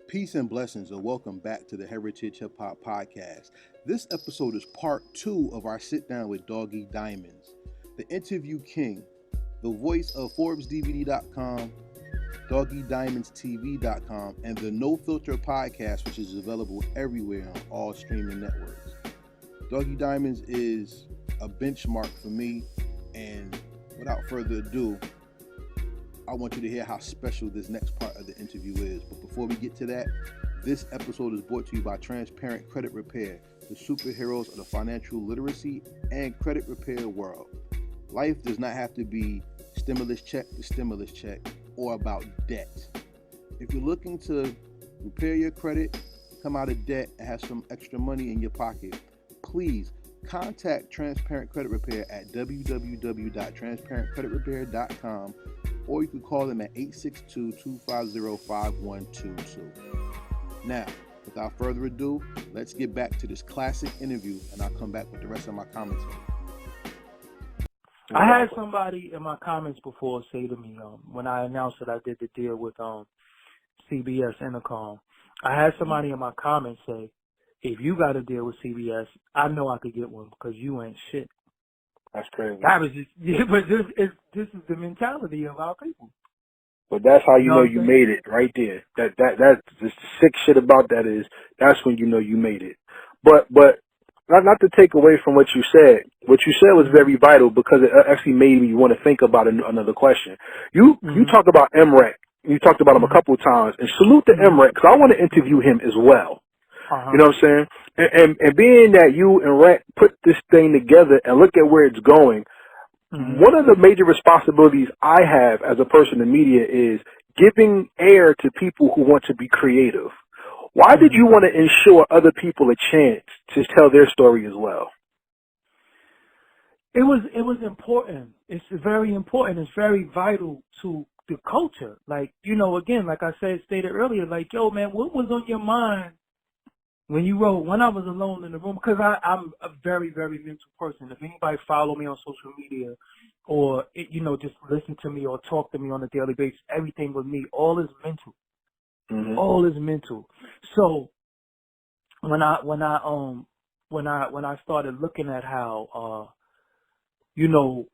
Peace and blessings, and welcome back to the Heritage Hip Hop Podcast. This episode is part two of our sit down with Doggie Diamonds, the interview king, the voice of ForbesDVD.com, DoggieDiamondsTV.com, and the No Filter Podcast, which is available everywhere on all streaming networks. Doggie Diamonds is a benchmark for me, and without further ado, I want you to hear how special this next part of the interview is. But before we get to that, this episode is brought to you by Transparent Credit Repair, the superheroes of the financial literacy and credit repair world. Life does not have to be stimulus check to stimulus check or about debt. If you're looking to repair your credit, come out of debt, and have some extra money in your pocket, please contact Transparent Credit Repair at www.transparentcreditrepair.com, or you can call them at 862-250-5122. Now, without further ado, let's get back to this classic interview, and I'll come back with the rest of my commentary. I had somebody in my comments before say to me, when I announced that I did the deal with CBS Intercom, I had somebody in my comments say, if you got a deal with CBS, I know I could get one because you ain't shit. That's crazy. That was just, yeah, but this is the mentality of our people. But that's how you know what you I'm made it right there. That's the sick shit about that is that's when you know you made it. But not to take away from what you said. What you said was very vital because it actually made me want to think about another question. You talked about MREC. You talked about him a couple of times, and salute to MREC because I want to interview him as well. You know what I'm saying? And being that you and Rec put this thing together and look at where it's going, one of the major responsibilities I have as a person in media is giving air to people who want to be creative. Why did you want to ensure other people a chance to tell their story as well? It was important. It's very important. It's very vital to the culture. Like, again, like I stated earlier, like, yo, man, what was on your mind when you wrote, when I was alone in the room? Because I'm a very, very mental person. If anybody follow me on social media or, just listen to me or talk to me on a daily basis, everything with me, all is mental. All is mental. So when I started looking at how, the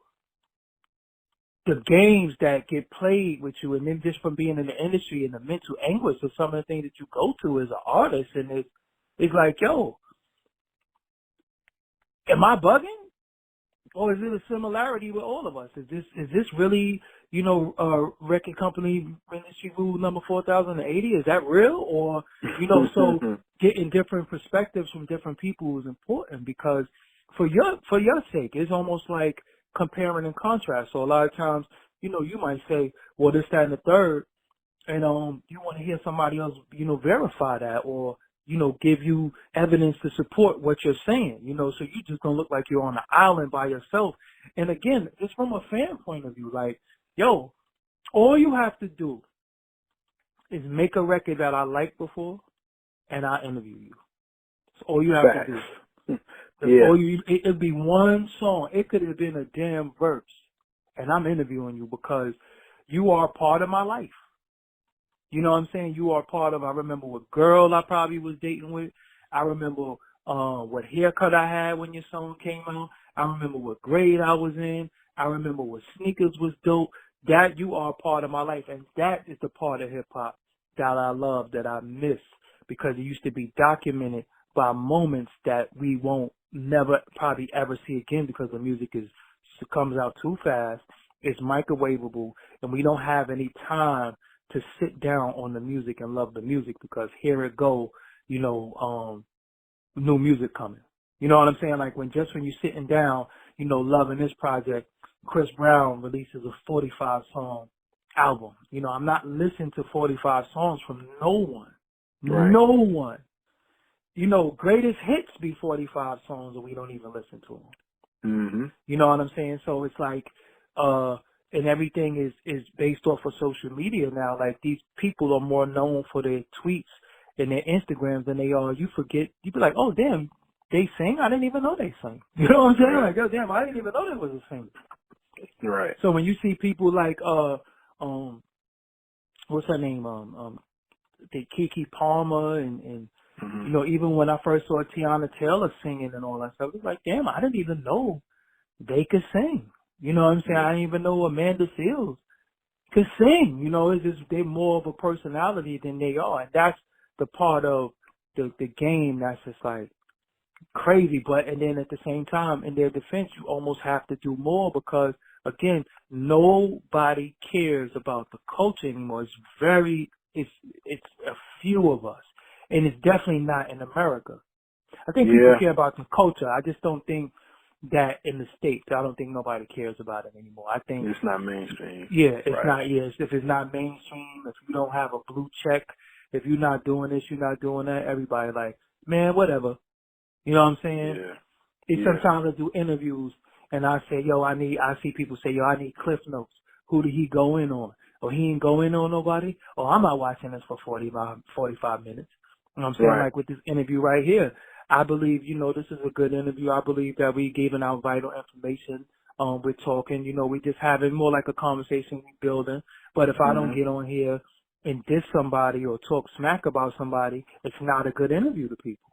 games that get played with you, and then just from being in the industry and the mental anguish of some of the things that you go through as an artist, and it's like, yo, am I bugging? Or is it a similarity with all of us? Is this really, record company industry rule number 4080? Is that real? Or, so getting different perspectives from different people is important because for your sake, it's almost like comparing and contrast. So a lot of times, you might say, well, this, that, and the third, and you want to hear somebody else, verify that or give you evidence to support what you're saying, so you just don't look like you're on an island by yourself. And again, it's from a fan point of view, like, yo, all you have to do is make a record that I liked before and I interview you. That's all you have to do. It'd be one song. It could have been a damn verse and I'm interviewing you because you are part of my life. You know what I'm saying? You are part of, I remember what girl I probably was dating with. I remember what haircut I had when your song came out. I remember what grade I was in. I remember what sneakers was dope. That you are part of my life. And that is the part of hip hop that I love, that I miss, because it used to be documented by moments that we won't never probably ever see again because the music comes out too fast. It's microwavable and we don't have any time to sit down on the music and love the music because here it go, new music coming. You know what I'm saying? Like when you're sitting down, loving this project, Chris Brown releases a 45 song album. I'm not listening to 45 songs from no one. Right. No one. Greatest hits be 45 songs and we don't even listen to them. You know what I'm saying? So it's like, and everything is based off of social media now. Like these people are more known for their tweets and their Instagrams than they are. You forget, you be like, oh damn, they sing? I didn't even know they sing. You know what I'm saying? Like, oh damn, I didn't even know they was a singer. Right. So when you see people like what's her name? the Keke Palmer and Mm-hmm. you know, even when I first saw Tiana Taylor singing and all that stuff, it was like, damn, I didn't even know they could sing. You know what I'm saying? I didn't even know Amanda Seales could sing. You know, it's just they're more of a personality than they are. And that's the part of the game that's just like crazy. But and then at the same time, in their defense, you almost have to do more because again, nobody cares about the culture anymore. It's a few of us. And it's definitely not in America. I think people care about the culture. I just don't think that in the States, I don't think nobody cares about it anymore. I think it's not mainstream. yeah, it's Right. not. Yes, if it's not mainstream, if you don't have a blue check, if you're not doing this, you're not doing that. Everybody like, man, whatever. You know what I'm saying? Yeah. It's sometimes I do interviews and I say, yo, I see people say, yo, I need cliff notes. Who did he go in on? Or he ain't go in on nobody? Or I'm not watching this for 45 minutes. You know what I'm saying? Right. Like with this interview right here, I believe, you know, this is a good interview. I believe that we giving out vital information. We're talking, you know, we just having more like a conversation we building. But if I don't get on here and diss somebody or talk smack about somebody, it's not a good interview to people.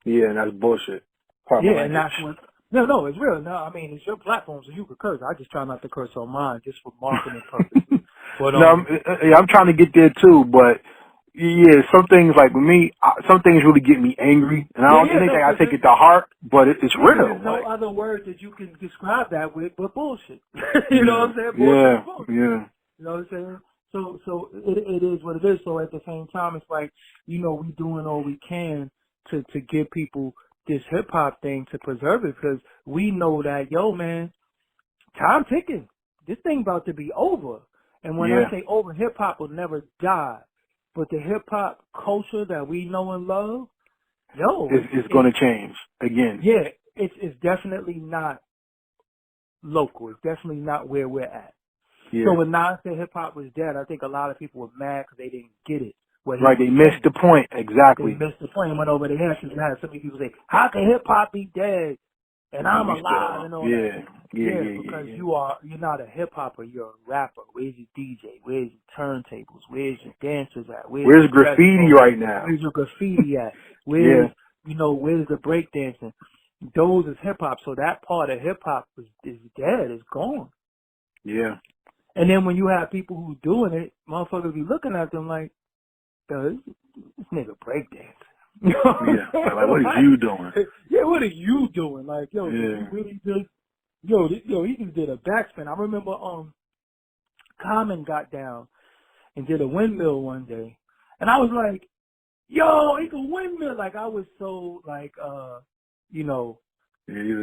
Yeah, and that's bullshit. Pardon my Yeah, and language. that's what. No, it's real. No, I mean, it's your platform, so you can curse. I just try not to curse on mine, just for marketing purposes. But No, I'm trying to get there too, but yeah, some things like with me, some things really get me angry, and I don't think I take it to heart, but it's real. There's no other word that you can describe that with but bullshit. You know what I'm saying? Yeah, bullshit. yeah. You know what I'm saying? So it is what it is. So at the same time, it's like, you know, we doing all we can to give people this hip hop thing to preserve it because we know that, yo, man, time ticking. This thing about to be over. And when I say over, hip hop will never die. But the hip hop culture that we know and love, yo, it's going to change again. Yeah, it's definitely not local. It's definitely not where we're at. Yeah. So when Nas said hip hop was dead, I think a lot of people were mad because they didn't get it. Right, they missed the point. Exactly. They missed the point and went over their heads. You had so many people say, how can hip hop be dead? And I'm alive and all that. Because you're not a hip hopper, you're a rapper. Where's your DJ? Where's your turntables? Where's your dancers at? Where's graffiti right now? Where's your graffiti at? Where's where's the break dancing? Those is hip hop. So that part of hip hop is dead, is gone. Yeah. And then when you have people who doing it, motherfuckers be looking at them like, yo, this nigga breakdancing. You know like what are you doing? Yeah, what are you doing? Like, yo, did you really just, he just did a backspin. I remember, Common got down and did a windmill one day. And I was like, yo, he can windmill. Like, I was so, like, he was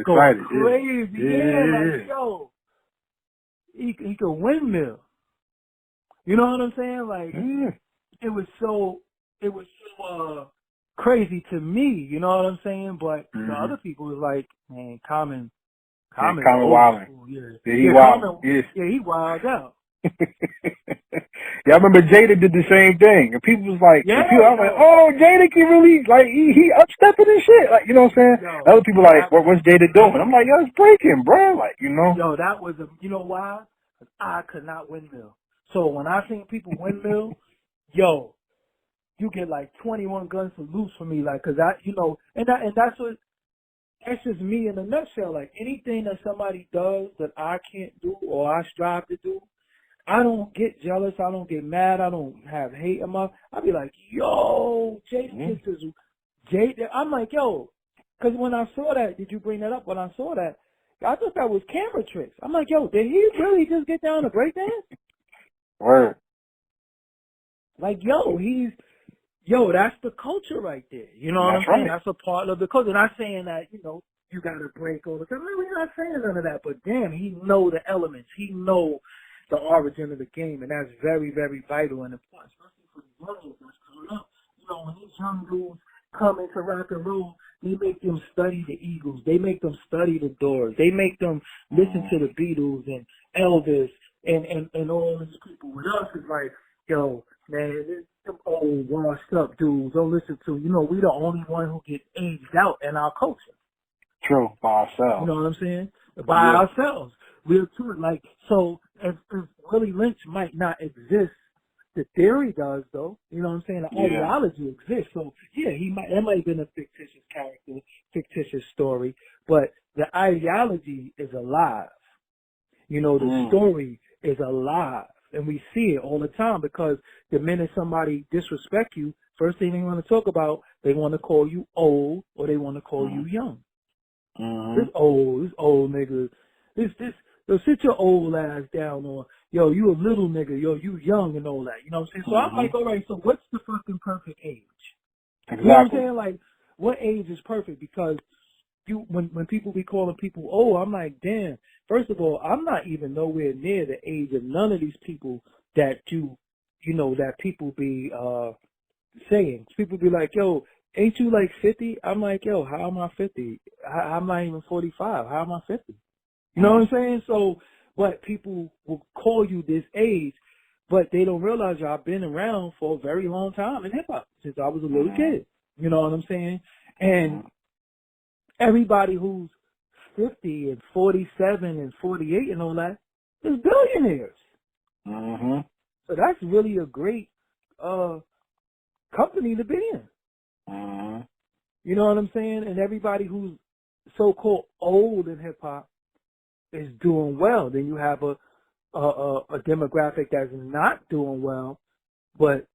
going excited. crazy. Like, yo, he can windmill. You know what I'm saying? Like, it was so crazy to me, you know what I'm saying? But the other people was like, man, Common wilding. He wild out. I remember Jada did the same thing, and people was like, I was like, oh, Jada can really, like, he upstepping and shit, like, you know what I'm saying? Other people like, what's Jada doing? I'm like, yo, it's breaking, bro, like, you know. Yo, that was you know why? 'Cause I could not windmill. So when I seen people windmill, yo, you get like 21 gun salutes for me, like, 'cause that's just me in a nutshell. Like, anything that somebody does that I can't do or I strive to do, I don't get jealous. I don't get mad. I don't have hate in my. I be like, yo, Jada. I'm like, yo, because when I saw that, did you bring that up? When I saw that, I thought that was camera tricks. I'm like, yo, did he really just get down to breakdance? Word. Like, that's the culture right there. You know what I'm saying? That's a part of the culture. Not saying that, you got to break all the time. We're not saying none of that. But damn, he know the elements. He know the origin of the game, and that's very, very vital and important, especially for the young ones that's coming up. When these young dudes come into rock and roll, they make them study the Eagles. They make them study the Doors. They make them listen to the Beatles and Elvis and all these people. With us, it's like, yo, man, them old washed up dudes don't listen to, we the only one who get aged out in our culture. True, by ourselves. You know what I'm saying? By ourselves. We're too, like, so if Willie Lynch might not exist The theory does, though. You know what I'm saying? The Yeah. ideology exists. So yeah, that might have been a fictitious character, fictitious story, but the ideology is alive. You know, the story is alive, and we see it all the time because the minute somebody disrespect you, first thing they want to talk about, they want to call you old or they want to call you young. This old nigga, yo, sit your old ass down, or yo, you a little nigga, yo, you young and all that. You know what I'm saying? So I'm like, all right, so what's the fucking perfect age? Exactly. You know what I'm saying? Like, what age is perfect? Because when people be calling people old, I'm like, damn. First of all, I'm not even nowhere near the age of none of these people that that people be saying. People be like, yo, ain't you like 50? I'm like, yo, how am I 50? I'm not even 45. How am I 50? You know what I'm saying? So, but people will call you this age, but they don't realize y'all been around for a very long time in hip hop since I was a little kid. You know what I'm saying? And everybody who's 50 and 47 and 48 and all that is billionaires. So that's really a great company to be in. You know what I'm saying? And everybody who's so-called old in hip-hop is doing well. Then you have a demographic that's not doing well, but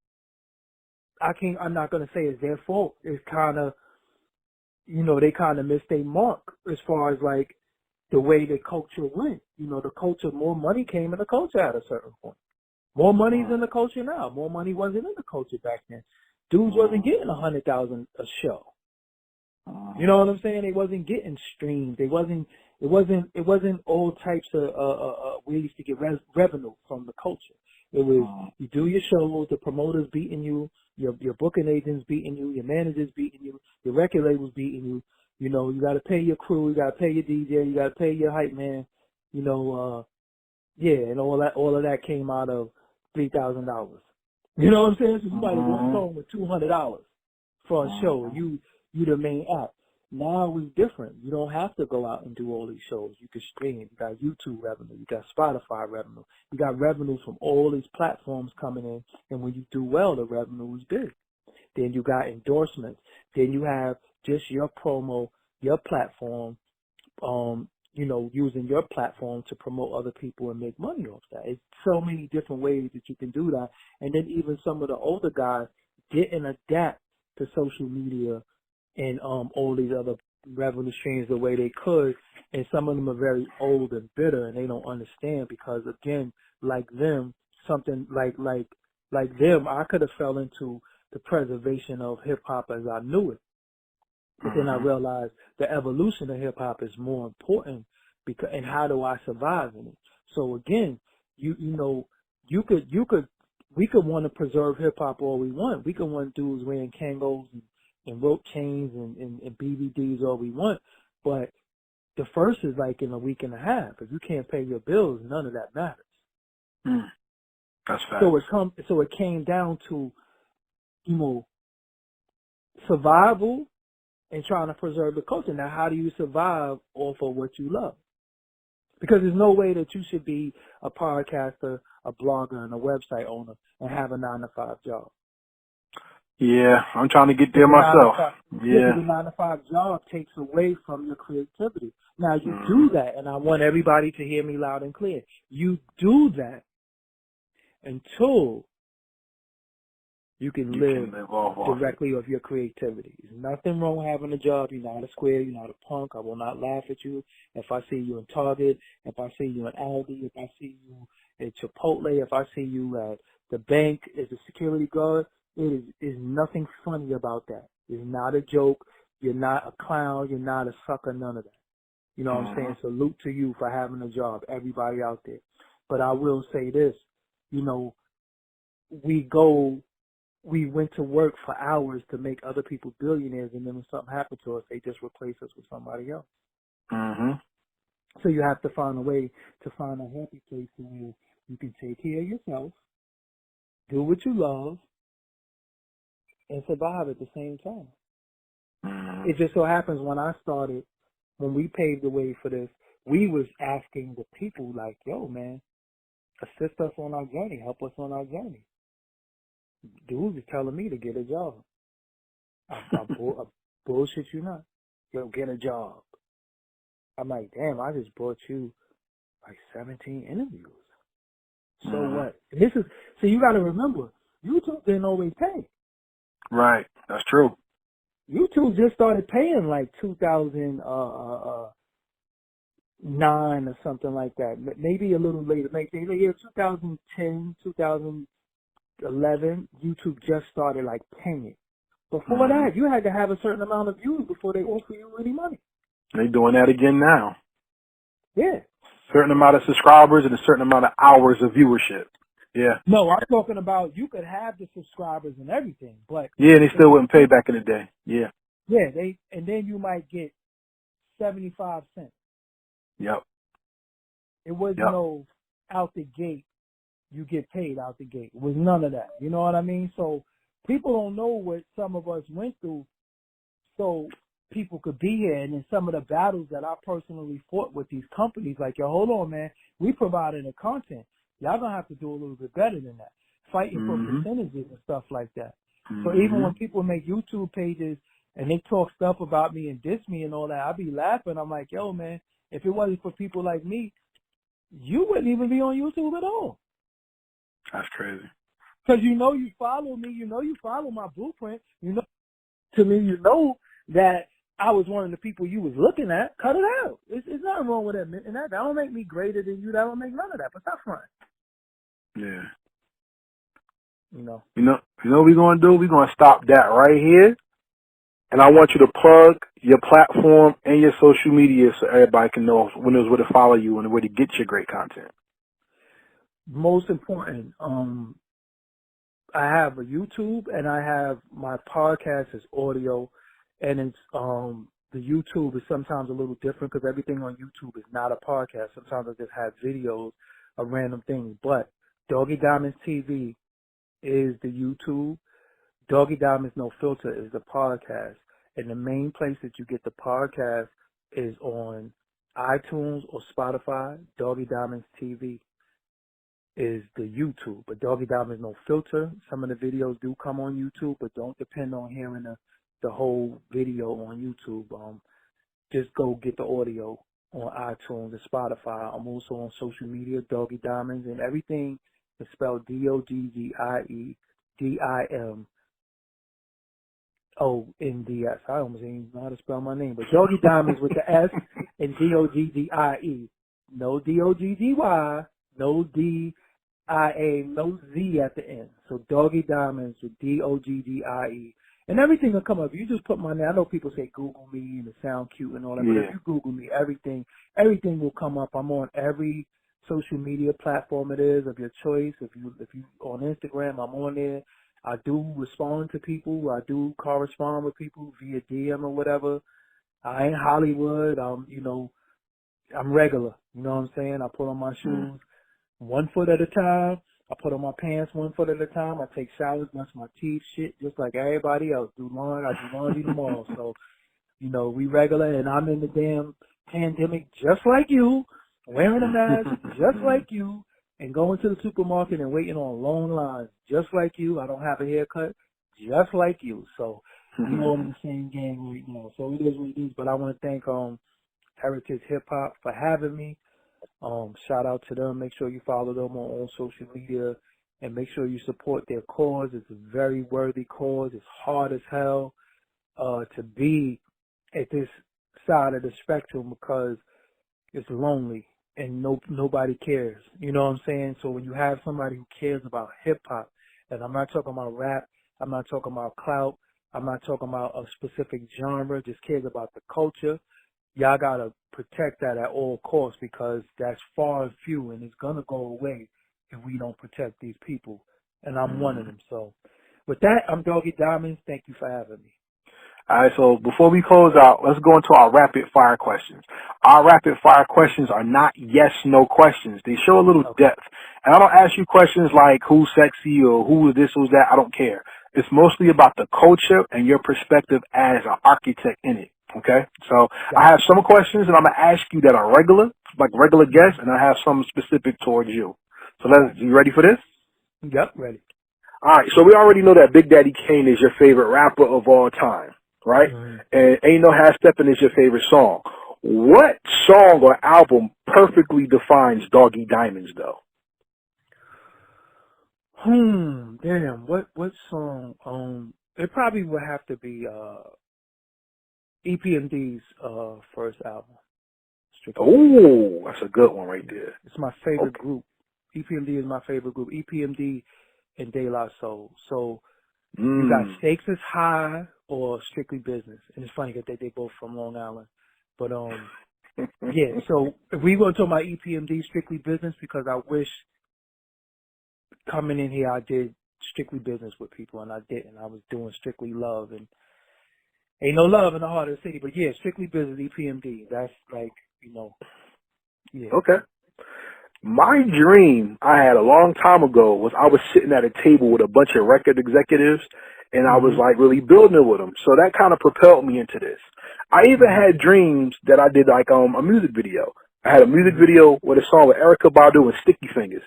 I'm not going to say it's their fault. It's kind of, they kind of missed their mark as far as like the way the culture went. The culture, more money came in the culture at a certain point. More money's in the culture now. More money wasn't in the culture back then. Dudes wasn't getting 100,000 a show. You know what I'm saying? They wasn't getting streams. It wasn't all types of ways to get revenue from the culture. It was you do your shows, the promoters beating you, your booking agents beating you, your managers beating you, your record labels beating you. You got to pay your crew, you got to pay your DJ, you got to pay your hype man. And all of that came out of $3,000. You know what I'm saying? So you might have walked home with $200 for a show. You the main act. Now it's different. You don't have to go out and do all these shows. You can stream. You got YouTube revenue. You got Spotify revenue. You got revenue from all these platforms coming in. And when you do well, the revenue is big. Then you got endorsements. Then you have just your promo, your platform, using your platform to promote other people and make money off that. It's so many different ways that you can do that. And then even some of the older guys didn't adapt to social media and all these other revenue streams the way they could. And some of them are very old and bitter, and they don't understand because, again, like them, something like them, I could have fell into the preservation of hip-hop as I knew it. But then I realized the evolution of hip hop is more important and how do I survive in it? So again, we could want to preserve hip hop all we want. We could want dudes wearing Kangos and rope chains and BVDs all we want. But the first is like in a week and a half. If you can't pay your bills, none of that matters. That's fact. So it came down to, survival and trying to preserve the culture. Now, how do you survive off of what you love? Because there's no way that you should be a podcaster, a blogger, and a website owner and have a 9-to-5 job. Yeah, I'm trying to get there myself. Yeah. The 9-to-5 job takes away from your creativity. Now, you do that, and I want everybody to hear me loud and clear. You do that until you can live directly off your creativity. There's nothing wrong with having a job. You're not a square. You're not a punk. I will not laugh at you. If I see you in Target, if I see you in Aldi, if I see you at Chipotle, if I see you at the bank as a security guard, it is nothing funny about that. It's not a joke. You're not a clown. You're not a sucker. None of that. You know what I'm saying? Salute to you for having a job, everybody out there. But I will say this, we went to work for hours to make other people billionaires, and then when something happened to us, they just replace us with somebody else. So you have to find a way to find a happy place where you can take care of yourself, do what you love, and survive at the same time. It just so happens when we paved the way for this, we was asking the people like, yo, man, assist us on our journey, help us on our journey. Dude is telling me to get a job. I bullshit you not. Yo, get a job. I'm like, damn, I just brought you like 17 interviews. So what? This is, so you got to remember, YouTube didn't always pay. Right. That's true. YouTube just started paying like 2009 or something like that. Maybe a little later. Maybe 2010, 2011, YouTube just started like paying. Before that, you had to have a certain amount of views before they offer you any money. They doing that again now. Yeah. Certain amount of subscribers and a certain amount of hours of viewership. Yeah. No, I'm talking about you could have the subscribers and everything, but yeah, they still wouldn't pay back in the day. Yeah. Yeah, and then you might get 75 cents. Yep. It was no out the gate. You get paid out the gate. It was none of that. You know what I mean? So people don't know what some of us went through, so people could be here. And in some of the battles that I personally fought with these companies, like, yo, hold on, man, we provided the content. Y'all gonna have to do a little bit better than that. Fighting for percentages and stuff like that. So even when people make YouTube pages and they talk stuff about me and diss me and all that, I be laughing. I'm like, yo, man, if it wasn't for people like me, you wouldn't even be on YouTube at all. That's crazy. Because you follow me, you follow my blueprint, to me, that I was one of the people you was looking at. Cut it out. It's nothing wrong with that. And that don't make me greater than you. That don't make none of that. But that's fine. Yeah. You know what we're going to do? We're going to stop that right here. And I want you to plug your platform and your social media so everybody can know when there's where to follow you and where to get your great content. Most important, I have a YouTube and I have my podcast is audio, and it's the YouTube is sometimes a little different because everything on YouTube is not a podcast. Sometimes I just have videos of random things. But Doggie Diamonds TV is the YouTube. Doggie Diamonds No Filter is the podcast. And the main place that you get the podcast is on iTunes or Spotify. Doggie Diamonds TV is the YouTube. But Doggie Diamonds No Filter, some of the videos do come on YouTube, but don't depend on hearing the whole video on YouTube. Just go get the audio on iTunes and Spotify. I'm also on social media, Doggie Diamonds, and everything is spelled DOGGIEDIMONDS. I almost didn't know how to spell my name, but Doggie Diamonds with the S and DOGGIE. No DOGGY, no DIA, no Z at the end. So Doggie Diamonds with DOGGIE. And everything will come up. You just put my name. I know people say Google me and it sound cute and all that, but if you Google me, everything will come up. I'm on every social media platform it is of your choice. If you on Instagram, I'm on there. I do respond to people. I do correspond with people via DM or whatever. I ain't Hollywood. I'm regular. You know what I'm saying? I put on my shoes 1 foot at a time. I put on my pants 1 foot at a time. I take showers, brush my teeth, shit, just like everybody else. I do laundry tomorrow. So, we regular, and I'm in the damn pandemic just like you, wearing a mask just like you, and going to the supermarket and waiting on long lines just like you. I don't have a haircut just like you. So, we're all in the same gang right now. So it is what it is. But I want to thank Heritage Hip Hop for having me. Shout out to them. Make sure you follow them on social media and make sure you support their cause. It's a very worthy cause. It's hard as hell to be at this side of the spectrum because it's lonely and nobody cares. You know what I'm saying? So when you have somebody who cares about hip hop, and I'm not talking about rap, I'm not talking about clout, I'm not talking about a specific genre, just cares about the culture, y'all gotta protect that at all costs because that's far and few and it's gonna go away if we don't protect these people. And I'm one of them. So with that, I'm Doggie Diamonds. Thank you for having me. All right, so before we close out, let's go into our rapid fire questions. Our rapid fire questions are not yes, no questions. They show a little depth. And I don't ask you questions like who's sexy or who is this, who's that. I don't care. It's mostly about the culture and your perspective as an architect in it. Okay, so I have some questions that I'm going to ask you that are regular, like regular guests, and I have some specific towards you. So you ready for this? Yep, ready. All right, so we already know that Big Daddy Kane is your favorite rapper of all time, right? Mm-hmm. And Ain't No Half Steppin' is your favorite song. What song or album perfectly defines Doggie Diamonds, though? Damn. What song? It probably would have to be EPMD's first album. Strictly. Oh, that's a good one right there. It's my favorite Okay. group. EPMD is my favorite group. EPMD and De La Soul. So you got Stakes is High or Strictly Business. And it's funny that they both from Long Island. But yeah, so if we go to my EPMD Strictly Business, because I wish coming in here I did Strictly Business with people and I didn't. I was doing Strictly Love, and ain't no love in the heart of the city. But yeah, Strictly Business, EPMD. That's like, yeah. Okay. My dream I had a long time ago was I was sitting at a table with a bunch of record executives and I was like really building it with them. So that kind of propelled me into this. I even had dreams that I did like a music video. I had a music video with a song with Erykah Badu and Sticky Fingers.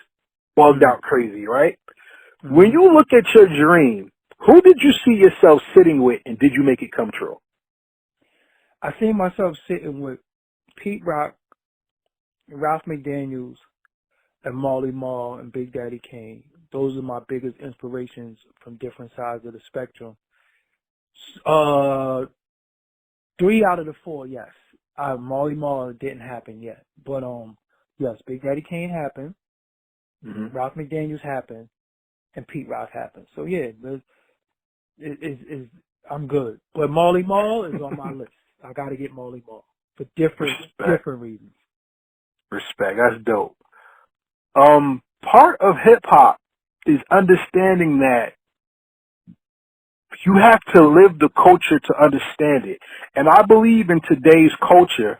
Bugged out crazy, right? When you look at your dream, who did you see yourself sitting with and did you make it come true? I see myself sitting with Pete Rock, Ralph McDaniels, and Marley Marl and Big Daddy Kane. Those are my biggest inspirations from different sides of the spectrum. 3 out of the 4, yes. Marley Marl didn't happen yet. But yes, Big Daddy Kane happened, Ralph McDaniels happened, and Pete Rock happened. So yeah, I'm good. But Marley Marl is on my list. I gotta get Marley Marl for different reasons. Respect. That's dope. Part of hip hop is understanding that you have to live the culture to understand it. And I believe in today's culture,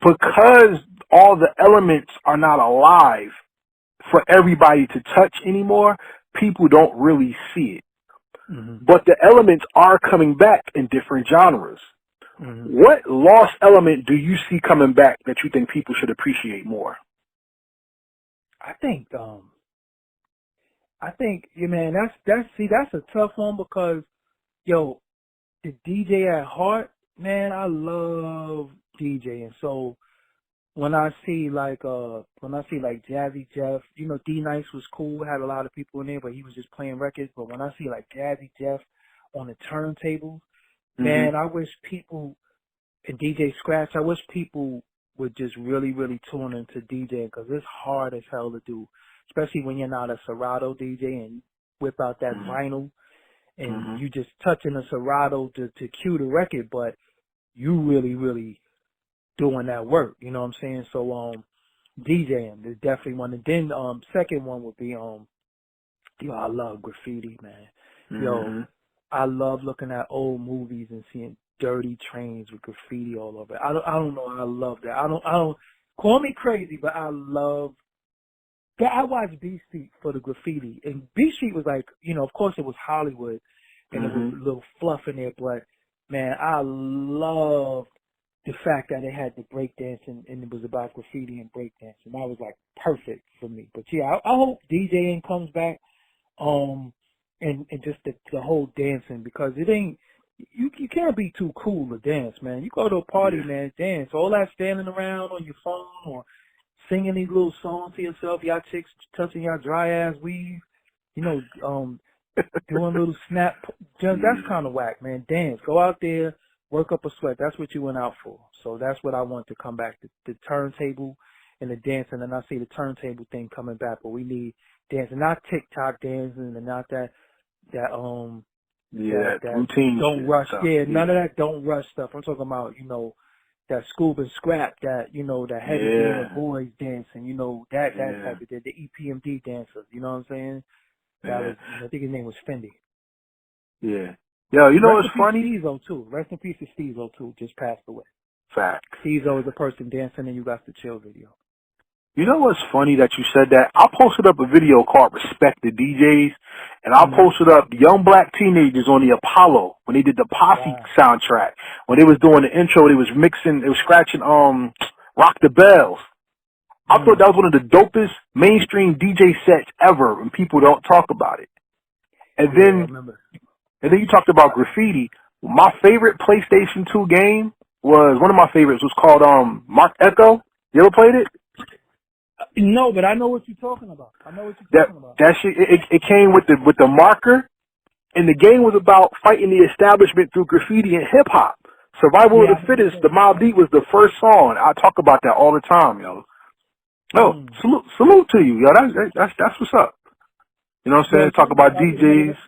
because all the elements are not alive for everybody to touch anymore, people don't really see it. But the elements are coming back in different genres. What lost element do you see coming back that you think people should appreciate more? I think, yeah, man, that's a tough one because, yo, the DJ at heart, man, I love DJing. So when I see like Jazzy Jeff, D Nice was cool, had a lot of people in there, but he was just playing records. But when I see like Jazzy Jeff on the turntables, man, I wish people, and DJ Scratch, I wish people would just really, really tune into DJing because it's hard as hell to do, especially when you're not a Serato DJ and whip out that vinyl and you just touching a Serato to cue the record, but you really, really doing that work. You know what I'm saying? So DJing is definitely one. And then second one would be I love graffiti, man. Yo, I love looking at old movies and seeing dirty trains with graffiti all over it. I don't know. I love that. I don't call me crazy, but I love that. I watched B Street for the graffiti, and B Street was like, of course it was Hollywood, and it was a little fluff in there, but man, I loved the fact that it had the breakdancing and it was about graffiti and breakdancing. That was like perfect for me. But yeah, I hope DJing comes back, and just the whole dancing, because it ain't. You can't be too cool to dance, man. You go to a party, man, dance. All that standing around on your phone or singing these little songs to yourself, y'all chicks touching y'all dry ass weave, doing little snap. That's kind of whack, man. Dance. Go out there, work up a sweat. That's what you went out for. So that's what I want to come back. The turntable and the dancing. And I see the turntable thing coming back, but we need dancing, not TikTok dancing and not that that routine don't shit, rush. stuff. None of that don't rush stuff. I'm talking about, that Scoob and Scrap, that, that Heavy Gamer Boys dancing, that type of thing, the EPMD dancers, you know what I'm saying? That was, I think his name was Fendi. Yeah. Yo, you know what's funny? Steezo too. Rest in peace to Steezo too. Just passed away. Fact. Steezo is a person dancing and You Got to Chill video. You know what's funny that you said that? I posted up a video called Respect the DJs, and I posted up young black teenagers on the Apollo when they did the Posse soundtrack. When they was doing the intro, they was scratching Rock the Bells. I thought that was one of the dopest mainstream DJ sets ever, and people don't talk about it. And Yeah, I then remember. you talked about graffiti. My favorite PlayStation 2 game was one of my favorites was called Mark Echo. You ever played it? No, but I know what you're talking about. I know what you're That talking about. that shit it came with the marker, and the game was about fighting the establishment through graffiti and hip hop. Survival of Yeah, the I know what Fittest, you're the talking Mobb Deep was the first song. I talk about that all the time, yo. about. Oh, salute to you, yo. That's what's up. You know what I'm Yo, saying? Talk about I just made DJs, a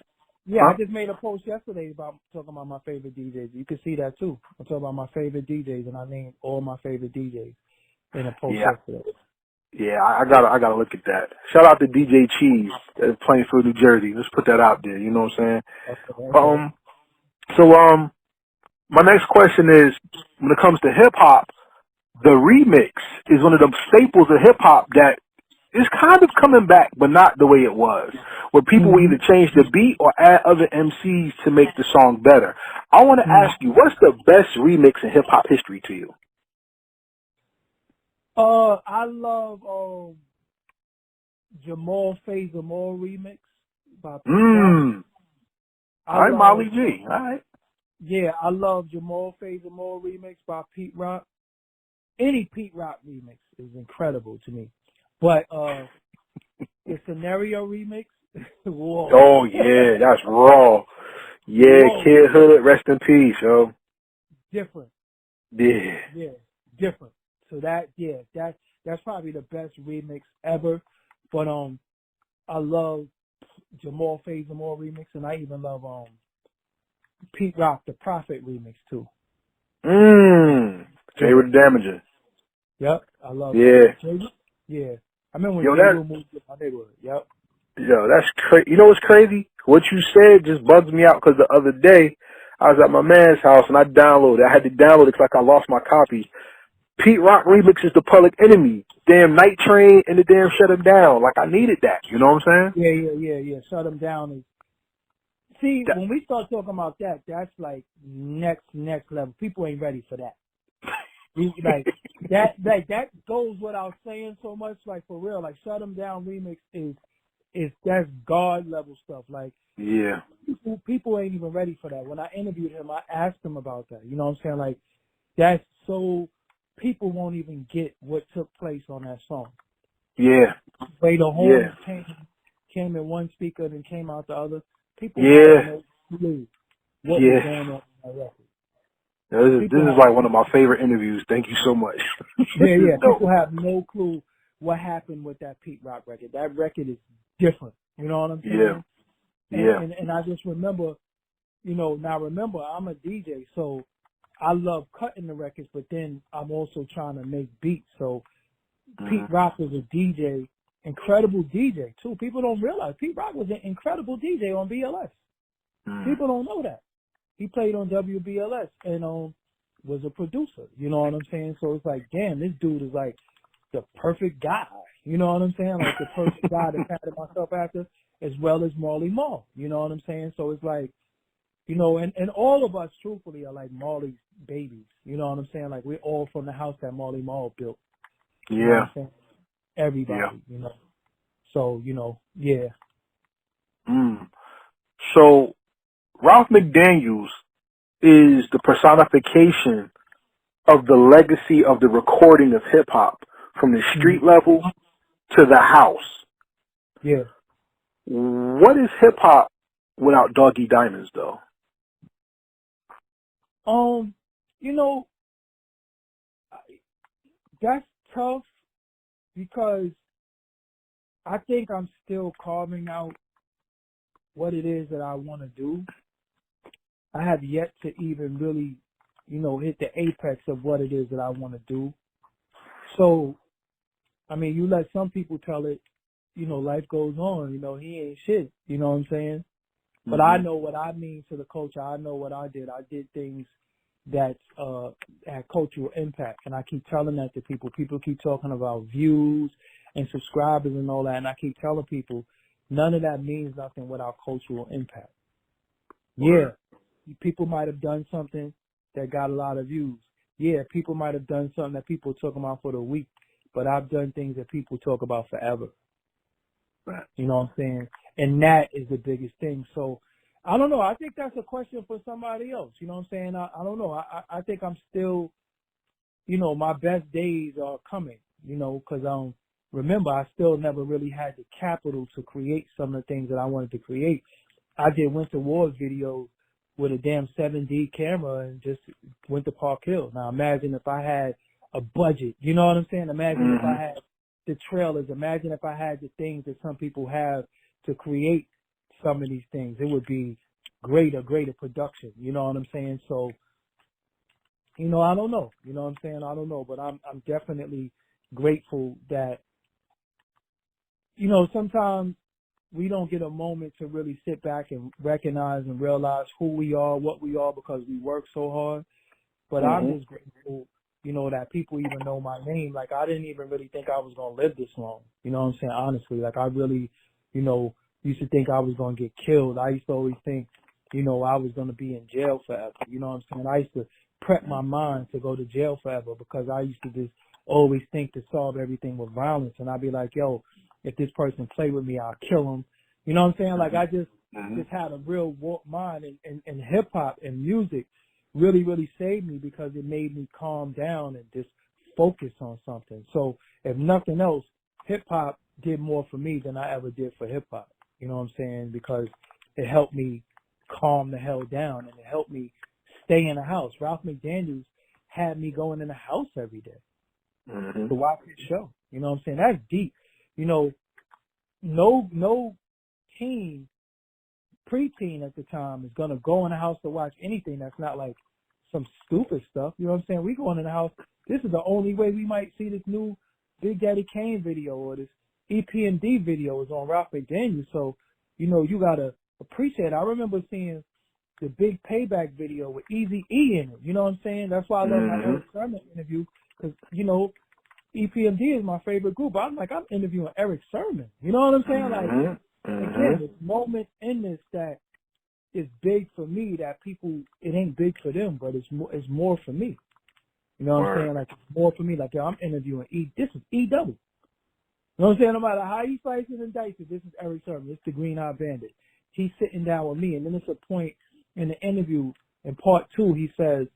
yeah, I huh? just made a post yesterday about talking about my favorite DJs. You can see that too. I'm talking about my favorite DJs, and I named all my favorite DJs in a post Yeah, yesterday. yeah. I gotta look at that. Shout out to DJ Cheese at Plainfield, New Jersey. Let's put that out there. You know what I'm saying? Okay. So my next question is, when it comes to hip hop, the remix is one of the staples of hip hop that is kind of coming back, but not the way it was. Where people will Mm-hmm. either change the beat or add other MCs to make the song better. I want to ask you, what's the best remix in hip hop history to you? I love Jamal Faze More remix by Pete Rock. I All right, love Molly G. All right. I love Jamal Faze More remix by Pete Rock. Any Pete Rock remix is incredible to me. But the Scenario remix, whoa. Oh yeah, that's raw. Yeah, Whoa. Kid Hood, rest in peace, yo. Different. Yeah. Yeah, different. So that's probably the best remix ever. But I love Jamal Faze More remix, and I even love Pete Rock the Prophet remix too. Jay Yeah. with the Damager. Yep. I love Yeah. Yeah. I remember when Yo, J. Will moved to my neighborhood. Yep. that's crazy. You know what's crazy? What you said just bugs me out because the other day I was at my man's house and I had to download it because like I lost my copy. Pete Rock remix is the Public Enemy. Damn Night Train and the damn Shut Him Down. Like I needed that. You know what I'm saying? Yeah. Shut them down. See, That, when we start talking about that, that's like next level. People ain't ready for that. Like that goes without saying so much. Like for real, like Shut 'Em Down remix is that's God level stuff. Like yeah. people ain't even ready for that. When I interviewed him, I asked him about that. You know what I'm saying? Like that's so people won't even get what took place on that song. Yeah. Way the Yeah. horns came in one speaker and came out the other. People have Yeah. no clue what was Yeah. going on in that record. Now, this People is have like one of my favorite interviews. Thank you so much. This Yeah, is yeah. dope. People have no clue what happened with that Pete Rock record. That record is different. You know what I'm Yeah. saying? Yeah. And I just remember, remember I'm a DJ, so I love cutting the records, but then I'm also trying to make beats. So Pete Mm-hmm. Rock was a DJ, incredible DJ too. People don't realize Pete Rock was an incredible DJ on BLS. Mm-hmm. People don't know that. He played on WBLS and was a producer. You know what I'm saying? So it's like, damn, this dude is like the perfect guy. You know what I'm saying? Like the perfect guy to pattern myself after, as well as Marley Marl. You know what I'm saying? So it's like, and all of us truthfully are like Marley's babies. You know what I'm saying? Like we're all from the house that Marley Marl built. You know what Yeah. I'm saying? Yeah. Everybody, So, yeah. Mm. So Ralph McDaniels is the personification of the legacy of the recording of hip hop from the Mhm. street level to the house. Yeah. What is hip hop without Doggie Diamonds though? You know, that's tough because I think I'm still carving out what it is that I want to do. I have yet to even really, hit the apex of what it is that I want to do. So, I mean, you let some people tell it, life goes on, he ain't shit, you know what I'm saying? But I Mm-hmm. know what I mean to the culture. I know what I did. I did things that had cultural impact. And I keep telling that to people. People keep talking about views and subscribers and all that. And I keep telling people none of that means nothing without cultural impact. Yeah, Word. people might have done something that got a lot of views. Yeah, people might have done something that people talk about for the week. But I've done things that people talk about forever. Right. You know what I'm saying? And that is the biggest thing. So I don't know. I think that's a question for somebody else. You know what I'm saying? I don't know. I think I'm still, my best days are coming, because remember, I still never really had the capital to create some of the things that I wanted to create. I did Winter Wars videos with a damn 7D camera and just went to Park Hill. Now imagine if I had a budget, you know what I'm saying? Imagine if I had the trailers. Imagine if I had the things that some people have to create some of these things. It would be greater production. You know what I'm saying? So, I don't know. You know what I'm saying? I don't know, but I'm definitely grateful that, sometimes we don't get a moment to really sit back and recognize and realize who we are, what we are, because we work so hard. But I'm just grateful, that people even know my name. Like, I didn't even really think I was going to live this long. You know what I'm saying? Honestly, like, I really, used to think I was going to get killed. I used to always think, I was going to be in jail forever. You know what I'm saying? I used to prep my mind to go to jail forever because I used to just always think to solve everything with violence. And I'd be like, yo, if this person play with me, I'll kill him. You know what I'm saying? Like, I just had a real warped mind, and hip hop and music really, really saved me because it made me calm down and just focus on something. So if nothing else, hip hop did more for me than I ever did for hip hop. You know what I'm saying? Because it helped me calm the hell down, and it helped me stay in the house. Ralph McDaniels had me going in the house every day to watch his show. You know what I'm saying? That's deep. No teen, preteen at the time is going to go in the house to watch anything that's not like some stupid stuff. You know what I'm saying? We going in the house. This is the only way we might see this new Big Daddy Kane video or this EPMD video is on Ralph McDaniels. So, you got to appreciate it. I remember seeing the Big Payback video with Eazy-E in it. You know what I'm saying? That's why I love my Eric Sermon interview because, EPMD is my favorite group. I'm interviewing Eric Sermon. You know what I'm saying? Like, again, this moment in this that is big for me that people, it ain't big for them, but it's more for me. You know what I'm saying? Like, it's more for me. Like, yo, I'm interviewing this is E double. You know what I'm saying? No matter how you slice it and dice it, this is Eric Sermon. This is the Green Eye Bandit. He's sitting down with me, and then it's a point in the interview in part 2, he says,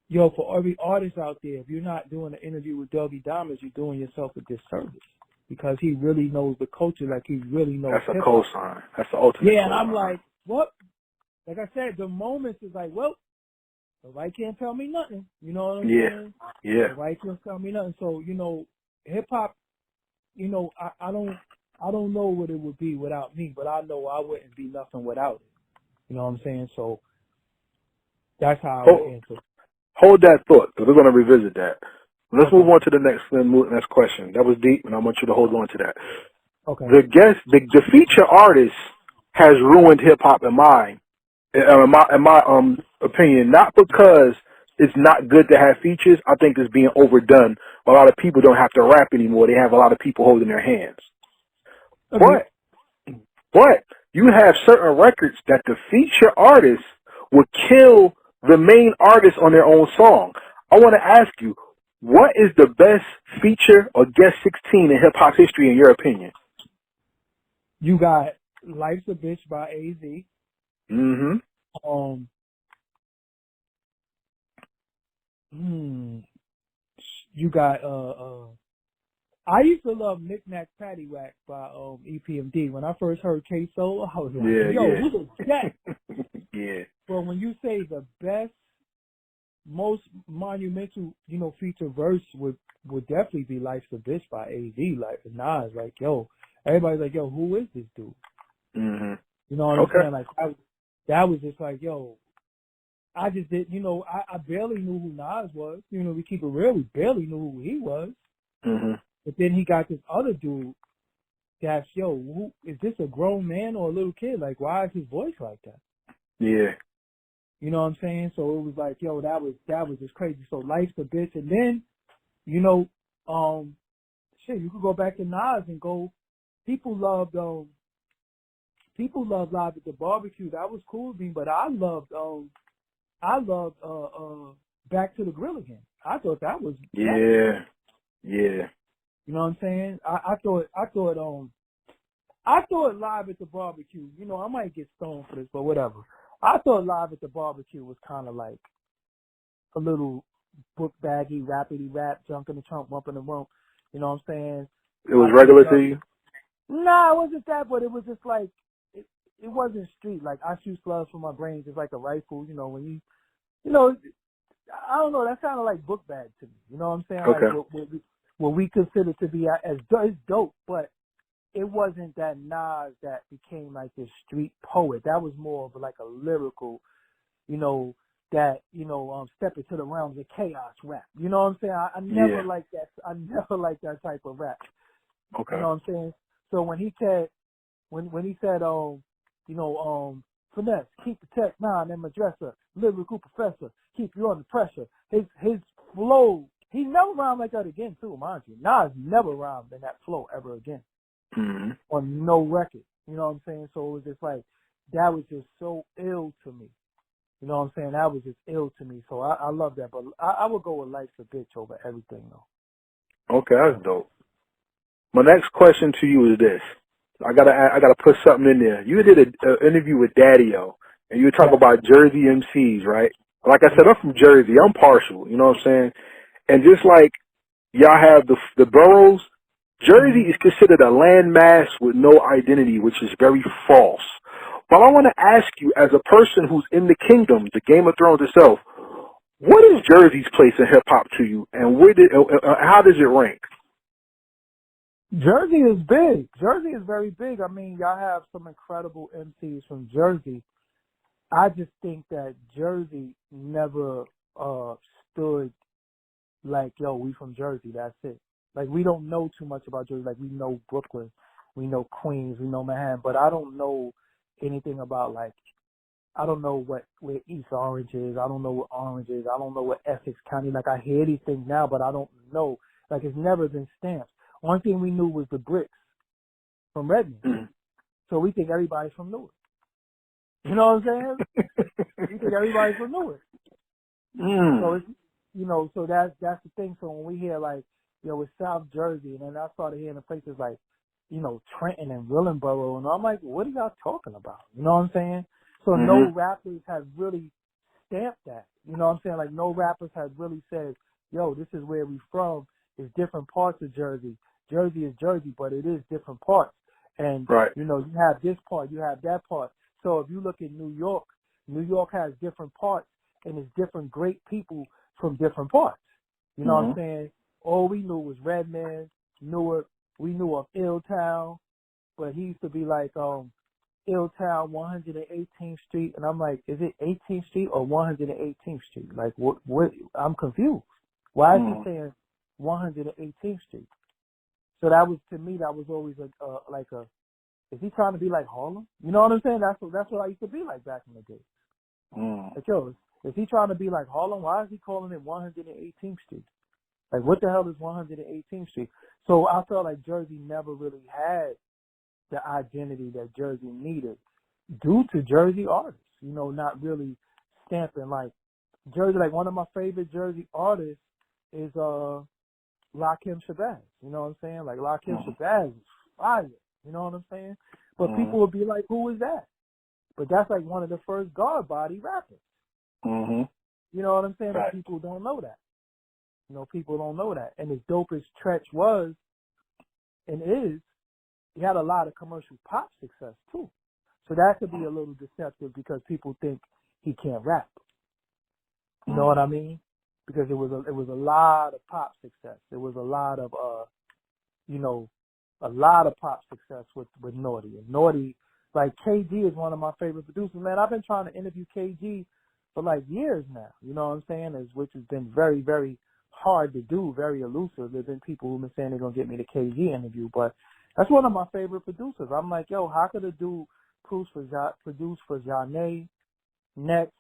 yo, for every artist out there, if you're not doing an interview with Doggie Diamonds, you're doing yourself a disservice. Because he really knows the culture, like he really knows. That's a cosign. That's the ultimate. Yeah, and I'm like, what? Like I said, the moments is like, well, nobody can't tell me nothing. You know what I'm saying? Yeah. Nobody can't tell me nothing. So, hip hop, I don't know what it would be without me, but I know I wouldn't be nothing without it. You know what I'm saying? So that's how I would answer. Hold that thought, because we're going to revisit that. Let's move on to the next question. That was deep, and I want you to hold on to that. Okay. The feature artist has ruined hip hop in my opinion, not because it's not good to have features. I think it's being overdone. A lot of people don't have to rap anymore. They have a lot of people holding their hands. Okay. But you have certain records that the feature artist would kill the main artist on their own song. I want to ask you, what is the best feature or guest 16 in hip hop history in your opinion? You got Life's a Bitch by AZ. You got I used to love Knick Knack Paddywhack by EPMD. When I first heard K-Soul, I was like, who is that? Yeah. But when you say the best, most monumental, feature verse would definitely be Life's a Bitch by AZ. Like, Nas, like, yo, everybody's like, yo, who is this dude? You know what I'm saying? Like, that was just like, yo, I just did, I barely knew who Nas was. We keep it real, we barely knew who he was. But then he got this other dude that's, yo, who, is this a grown man or a little kid? Like, why is his voice like that? Yeah. You know what I'm saying? So it was like, yo, that was just crazy. So Life's a Bitch. And then, you could go back to Nas and go, people loved Live at the Barbecue. That was cool with me, but I loved Back to the Grill Again. I thought that was Yeah. You know what I'm saying? I thought I thought Live at the Barbecue, you know, I might get stoned for this, but whatever. I thought Live at the Barbecue was kind of like a little book baggy, rapidy rap, junk in the trunk, bump in the rump. You know what I'm saying? It was regular to you? Nah, it wasn't that, but it was just like, it wasn't street. Like, I shoot slugs from my brains just like a rifle, you know, when you know, I don't know, that sounded like book bag to me. You know what I'm saying? Okay. Like, what we consider to be as it's dope, but it wasn't that Nas that became like this street poet. That was more of like a lyrical, you know, that, you know, step into the realms of chaos rap. You know what I'm saying? I never liked that. I never liked that type of rap. Okay. You know what I'm saying? So when he said, you know, finesse, keep the tech nine in my dresser, lyrical professor, keep you under pressure. His flow, he never rhymed like that again too, mind you. Nas never rhymed in that flow ever again. Mm-hmm. On no record. You know what I'm saying? So it was just like, that was just so ill to me. You know what I'm saying? That was just ill to me. So I love that. But I would go with Life's a Bitch over everything though. Okay, that's dope. My next question to you is this. I gotta put something in there. You did an interview with Daddy-O, and you were talking about Jersey MCs, right? Like I said, I'm from Jersey. I'm partial. You know what I'm saying? And just like y'all have the boroughs, Jersey is considered a landmass with no identity, which is very false. But I want to ask you, as a person who's in the kingdom, the Game of Thrones itself, what is Jersey's place in hip hop to you, and how does it rank? Jersey is big. Jersey is very big. I mean, y'all have some incredible MCs from Jersey. I just think that Jersey never stood like, yo, we from Jersey, that's it. Like, we don't know too much about Jersey. Like, we know Brooklyn, we know Queens, we know Manhattan, but I don't know anything about, like, I don't know where East Orange is. I don't know what Orange is. I don't know what Essex County. Like, I hear these things now, but I don't know. Like, it's never been stamped. One thing we knew was the bricks from Redmond. Mm. So we think everybody's from Newark. You know what I'm saying? We think everybody's from Newark. So it's, you know, so that's the thing. So when we hear like, you know, it's South Jersey, and then I started hearing the places like, you know, Trenton and Willingboro, and I'm like, what are y'all talking about? You know what I'm saying? So no rappers have really stamped that. You know what I'm saying? Like, no rappers have really said, yo, this is where we from. It's different parts of Jersey. Jersey is Jersey, but it is different parts. And, you know, you have this part, you have that part. So if you look at New York has different parts, and it's different great people from different parts. You know what I'm saying? All we knew was Redmond, Newark. We knew of Illtown, but he used to be like, Illtown, 118th Street. And I'm like, is it 18th Street or 118th Street? Like, what? I'm confused. Why is he saying 118th Street? So that was, to me, that was always like a, is he trying to be like Harlem? You know what I'm saying? That's what I used to be like back in the day. Like, yo, is he trying to be like Harlem? Why is he calling it 118th Street? Like, what the hell is 118th Street? So I felt like Jersey never really had the identity that Jersey needed due to Jersey artists, you know, not really stamping like Jersey. Like, one of my favorite Jersey artists is Lakim Shabazz. You know what I'm saying? Like, Lakim Shabazz is fire. You know what I'm saying? But people would be like, who is that? But that's like one of the first guard body rappers. You know what I'm saying? But people don't know that. You know, people don't know that. And as dope as Tretch was and is, he had a lot of commercial pop success too. So that could be a little deceptive because people think he can't rap. You know what I mean? Because it was a lot of pop success. There was a lot of you know, a lot of pop success with Naughty. And Naughty, like, KG is one of my favorite producers. Man, I've been trying to interview KG for like years now. You know what I'm saying? Which has been very, very hard to do, very elusive. There's been people who've been saying they're gonna get me the KG interview, but that's one of my favorite producers. I'm like, yo, how could a dude produce for Janae, Next,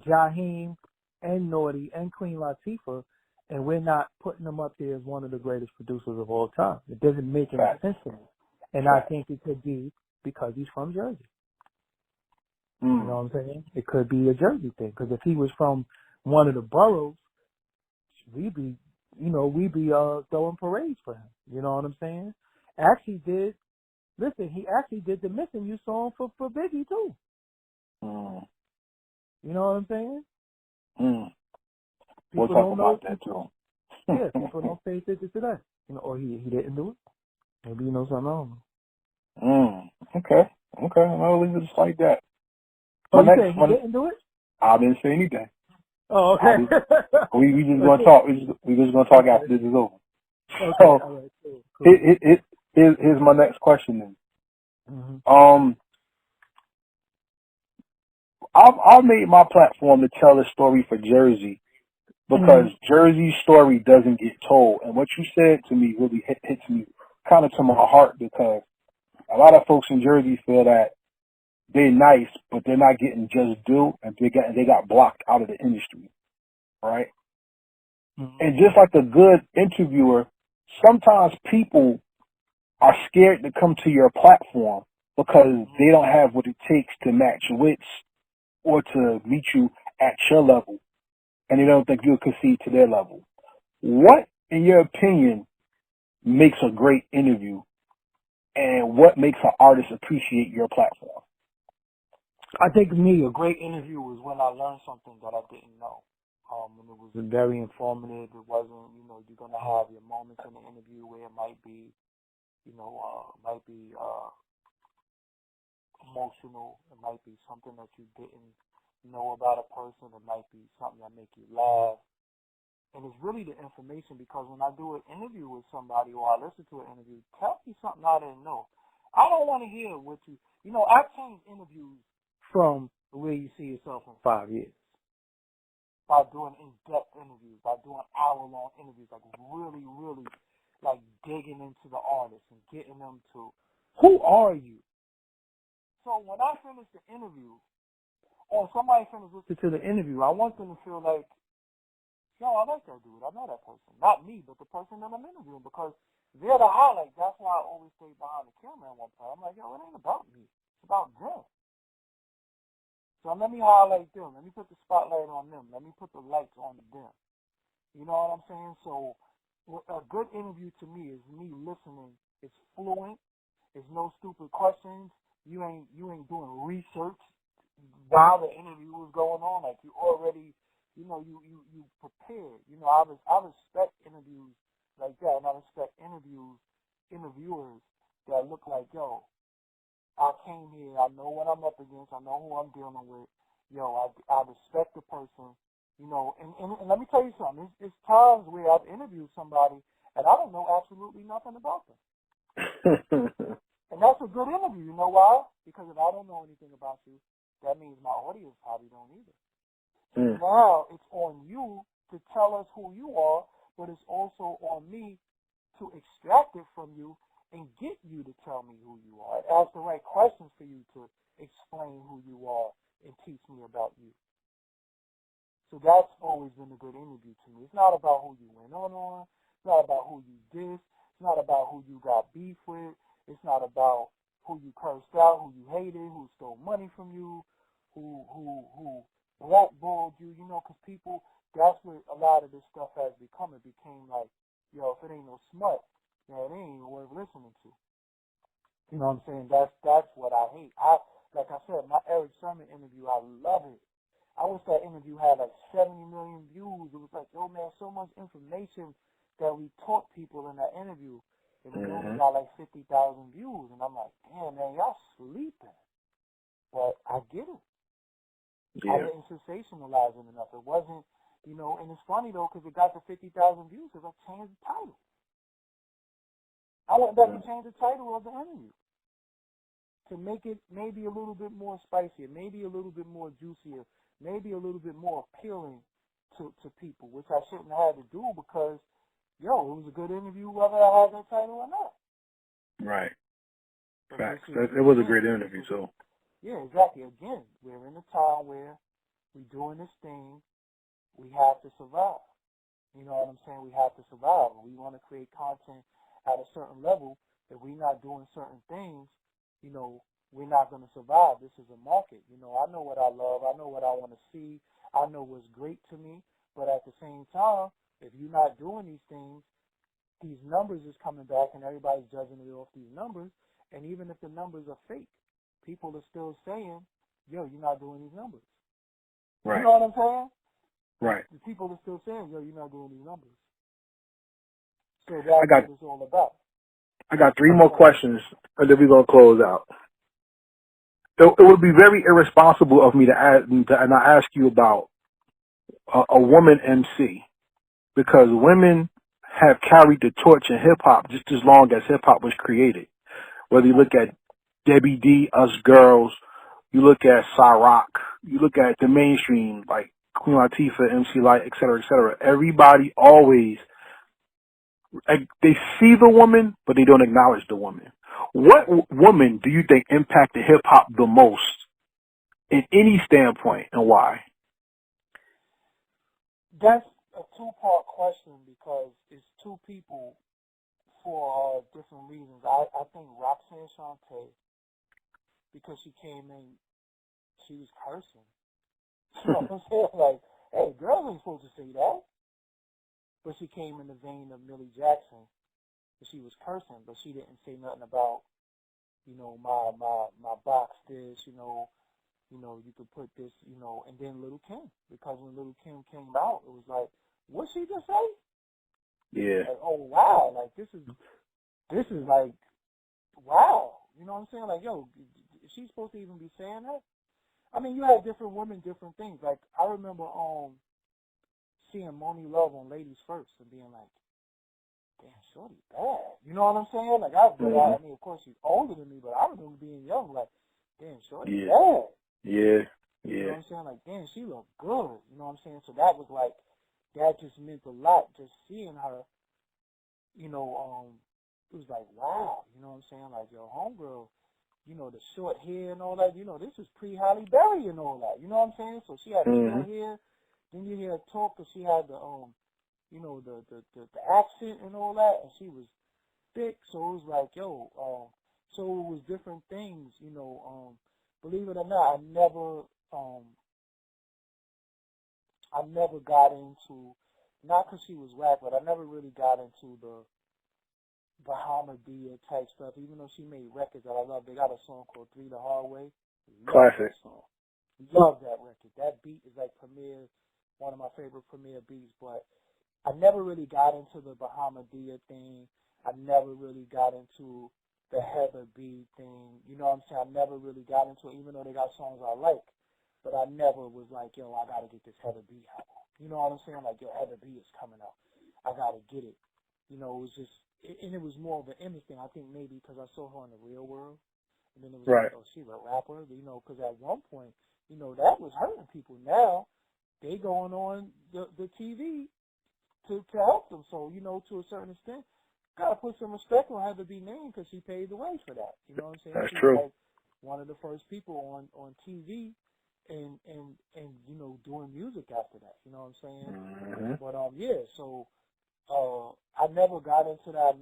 Jaheim, and Naughty, and Queen Latifah, and we're not putting him up there as one of the greatest producers of all time? It doesn't make any sense to me. And I think it could be because he's from Jersey. You know what I'm saying? It could be a Jersey thing. Because if he was from one of the boroughs, we'd be throwing parades for him. You know what I'm saying? Actually did listen, he actually did the Missing You song for Biggie too. Mm. You know what I'm saying? Mm. People We'll talk don't know. about that too. Yeah, people don't pay attention to that. You know, or he didn't do it. Maybe you know something I don't know. Okay. I'll leave it just like that. Oh, My you next saying he one, didn't do it? I didn't say anything. Oh, okay. We just gonna talk. We just gonna talk after this is over. Okay, So all right, cool. here's my next question then. Mm-hmm. I've made my platform to tell a story for Jersey because Jersey's story doesn't get told. And what you said to me really hits me kind of to my heart because a lot of folks in Jersey feel that they're nice, but they're not getting just due, and they got blocked out of the industry, right? Mm-hmm. And just like a good interviewer, sometimes people are scared to come to your platform because they don't have what it takes to match wits or to meet you at your level, and they don't think you'll concede to their level. What, in your opinion, makes a great interview, and what makes an artist appreciate your platform? I think me, a great interview was when I learned something that I didn't know. When it was very informative. It wasn't, you're going to have your moments in the interview where it might be, emotional. It might be something that you didn't know about a person. It might be something that make you laugh. And it's really the information, because when I do an interview with somebody or I listen to an interview, tell me something I didn't know. I don't want to hear what I've changed interviews from the way you see yourself in 5 years. By doing in-depth interviews, by doing hour-long interviews, like really, really, like digging into the artist and getting them to, who are you? So when I finish the interview, or somebody finishes listening to the interview, I want them to feel like, yo, I like that dude. I know that person. Not me, but the person that I'm interviewing, because they're the highlight. That's why I always stay behind the camera at one point. I'm like, yo, it ain't about me. It's about them. So let me highlight them. Let me put the spotlight on them. Let me put the lights on them. You know what I'm saying? So a good interview to me is me listening. It's fluent. It's no stupid questions. You ain't doing research while the interview is going on. Like you already, you prepared. I respect interviews like that, and I respect interviewers that look like, yo, I came here, I know what I'm up against, I know who I'm dealing with. Yo, I respect the person, and let me tell you something. It's times where I've interviewed somebody and I don't know absolutely nothing about them. And that's a good interview. You know why? Because if I don't know anything about you, that means my audience probably don't either. So now it's on you to tell us who you are, but it's also on me to extract it from you and get you to tell me who you are. Ask the right questions for you to explain who you are and teach me about you. So that's always been a good interview to me. It's not about who you went on. It's not about who you dissed. It's not about who you got beef with. It's not about who you cursed out, who you hated, who stole money from you, who blackballed you, because people, that's what a lot of this stuff has become. It became like, yo, if it ain't no smut, it ain't even worth listening to. You know what I'm saying? That's what I hate. Like I said, my Eric Sermon interview, I love it. I wish that interview had like 70 million views. It was like, yo man, so much information that we taught people in that interview. And it only got like 50,000 views. And I'm like, damn man, y'all sleeping. But I get it. Yeah. I didn't sensationalize it enough. It wasn't, and it's funny though, because it got to 50,000 views because I changed the title. I went back and changed the title of the interview to make it maybe a little bit more spicier, maybe a little bit more juicier, maybe a little bit more appealing to people, which I shouldn't have had to do because, it was a good interview whether I had that title or not. Right. Facts. It was a great interview, so. Yeah, exactly. Again, we're in a time where we're doing this thing. We have to survive. You know what I'm saying? We have to survive. We want to create content at a certain level. If we're not doing certain things, we're not going to survive. This is a market. I know what I love. I know what I want to see. I know what's great to me. But at the same time, if you're not doing these things, these numbers is coming back and everybody's judging it off these numbers. And even if the numbers are fake, people are still saying, yo, you're not doing these numbers. Right. You know what I'm saying? Right. The people are still saying, yo, you're not doing these numbers. So that's what it's all about. I got 3 more questions, and then we're going to close out. It would be very irresponsible of me to ask you about a woman MC, because women have carried the torch in hip-hop just as long as hip-hop was created. Whether you look at Debbie D, Us Girls, you look at Cyrock, you look at the mainstream, like Queen Latifah, MC Light, et cetera, everybody always, they see the woman, but they don't acknowledge the woman. What woman do you think impacted hip-hop the most in any standpoint, and why? That's a 2-part question because it's 2 people for different reasons. I think Roxanne Shante, because she came in, she was cursing. You know what I'm saying? Like, hey, girls ain't supposed to say that. But she came in the vein of Millie Jackson. She was cursing, but she didn't say nothing about, you know, my box this, you know, you could put this, you know, and then Little Kim. Because when Little Kim came out, it was like, what she just say? Yeah. Like, oh wow, like this is like, wow. You know what I'm saying? Like, yo, is she supposed to even be saying that? I mean, you had different women, different things. Like, I remember seeing Moni Love on Ladies First and being like, damn, shorty bad. You know what I'm saying? Like, I mean, of course, she's older than me, but I remember being young, like, damn, shorty bad. Yeah. You know what I'm saying? Like, damn, she looked good. You know what I'm saying? So that was like, that just meant a lot, just seeing her, you know, it was like, wow. You know what I'm saying? Like, yo, homegirl, you know, the short hair and all that, you know, this was pre-Halle Berry and all that. You know what I'm saying? So she had the short hair. Then you hear her talk, because she had the, you know, the accent and all that, and she was thick. So it was like, yo, so it was different things, you know. Believe it or not, I never got into, not because she was whack, but I never really got into the Bahamadia type stuff, even though she made records that I love. They got a song called 3 the Hard Way. Classic. Love that record. That beat is like one of my favorite Premier beats, but I never really got into the Bahamadia thing. I never really got into the Heather B thing. You know what I'm saying? I never really got into it, even though they got songs I like. But I never was like, yo, I got to get this Heather B album. You know what I'm saying? Like, yo, Heather B is coming out. I got to get it. You know, it was just, and it was more of an image thing. I think maybe because I saw her in the real world. And then it was like, oh, she's a rapper. You know, because at one point, you know, that was hurting people. Now, they going on the TV to help them. So, you know, to a certain extent, got to put some respect on Heather B name because she paved the way for that. You know what I'm saying? That's She's true. like one of the first people on TV and you know, doing music after that. You know what I'm saying? Mm-hmm. But yeah, so I never got into that.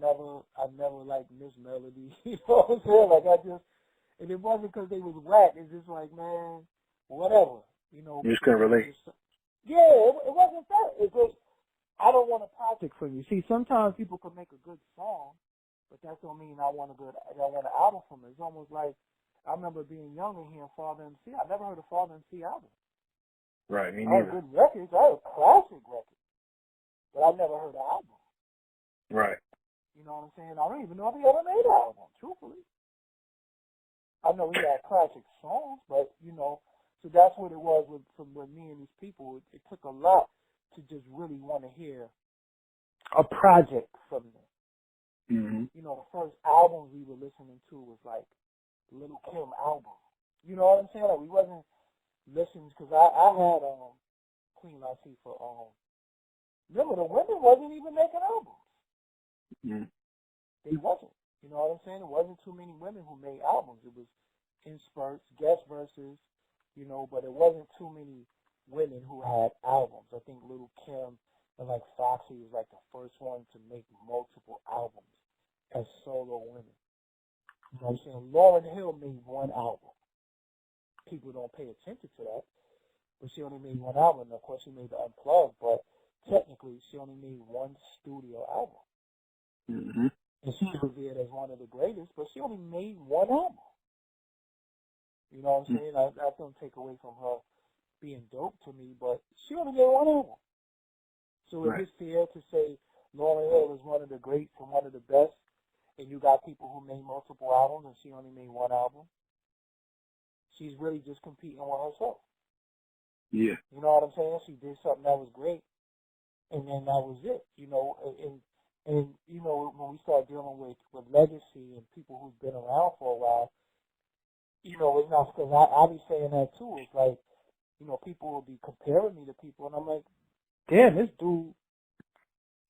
I never liked Miss Melody. You know what I'm saying? Like, and it wasn't because they was whack. It's just like, man, whatever. You know, You just couldn't relate. It wasn't that. It just, I don't want a project from you. See, sometimes people can make a good song, but that don't mean I want an album from it. It's almost like, I remember being young and hearing Father MC. I never heard a Father MC album. Right, me I had neither. good records. I had classic records, but I never heard an album. Right. You know what I'm saying? I don't even know if he ever made an album, truthfully. I know he had classic songs, but, you know, so that's what it was with me and these people. It took a lot to just really want to hear a project from them. Mm-hmm. You know, the first albums we were listening to was like Little Kim album. You know what I'm saying? Like, we wasn't listening, because I had Queen Latifah. Remember, the women wasn't even making albums. Mm-hmm. They wasn't. You know what I'm saying? It wasn't too many women who made albums. It was in spurts, guest verses, you know, but it wasn't too many women who had albums. I think Little Kim and like Foxy was like the first one to make multiple albums as solo women. You know what I'm saying? Lauryn Hill made one album. People don't pay attention to that, but she only made one album. Of course, she made the Unplugged, but technically, she only made one studio album. Mm-hmm. And she's revered as one of the greatest, but she only made one album. You know what I'm saying? I don't take away from her being dope to me, but she only made one album. So is it fair to say Lauryn Hill is one of the greats and one of the best, and you got people who made multiple albums and she only made one album? She's really just competing with herself. Yeah. You know what I'm saying? She did something that was great, and then that was it. You know, and you know, when we start dealing with legacy and people who've been around for a while, you know, it's not, because I be saying that too. It's like, you know, people will be comparing me to people, and I'm like, damn, this dude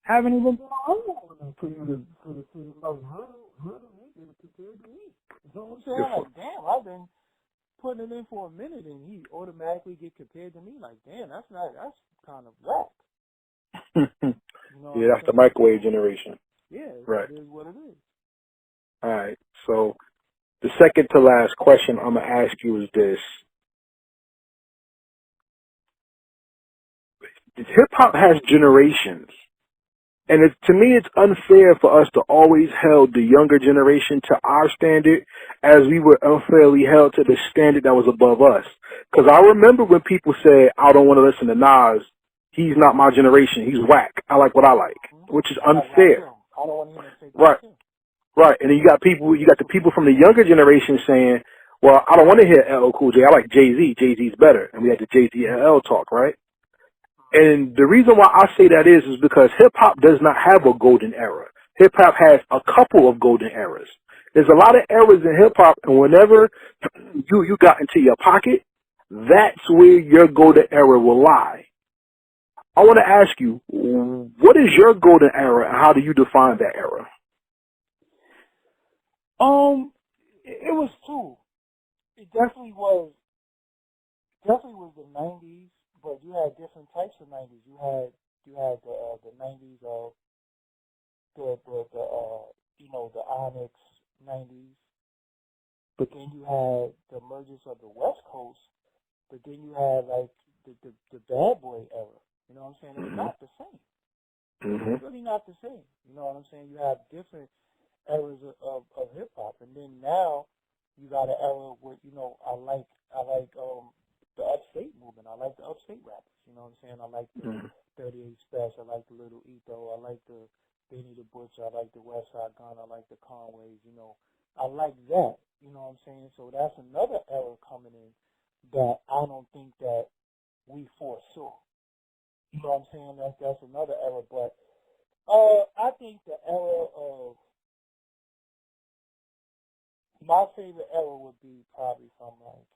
haven't even been on for the most. How do he get compared to me? You know what I'm saying? I'm like, damn, I've been putting it in for a minute, and he automatically get compared to me. Like, damn, that's kind of whack. You know yeah, that's the microwave generation. Yeah, right. It is what it is. All right. So the second to last question I'm gonna ask you is this: hip hop has generations. And to me, it's unfair for us to always hold the younger generation to our standard as we were unfairly held to the standard that was above us. Because I remember when people said, I don't want to listen to Nas. He's not my generation. He's whack. I like what I like, which is unfair. I don't want him to say right. Right. And then you got the people from the younger generation saying, well, I don't want to hear LL Cool J. I like Jay-Z. Jay-Z's better. And we had the Jay-Z LL talk, right? And the reason why I say that is because hip-hop does not have a golden era. Hip-hop has a couple of golden eras. There's a lot of eras in hip-hop, and whenever you got into your pocket, that's where your golden era will lie. I want to ask you, what is your golden era, and how do you define that era? It was two. It definitely was the 90s. But you had different types of 90s. You had the 90s of the you know, the Onyx 90s. But then you had the emergence of the West Coast. But then you had like the bad boy era. You know what I'm saying? It's not the same. It's really not the same. You know what I'm saying? You have different eras of hip hop, and then now you got an era where, you know, I like the upstate movement. I like the upstate rappers. You know what I'm saying? I like the 38 Special. I like the Little Ito. I like the Benny the Butcher. I like the West Side Gun. I like the Conways. You know, I like that. You know what I'm saying? So that's another era coming in that I don't think that we foresaw. You know what I'm saying? That's another era. But I think the era of my favorite era would be probably from like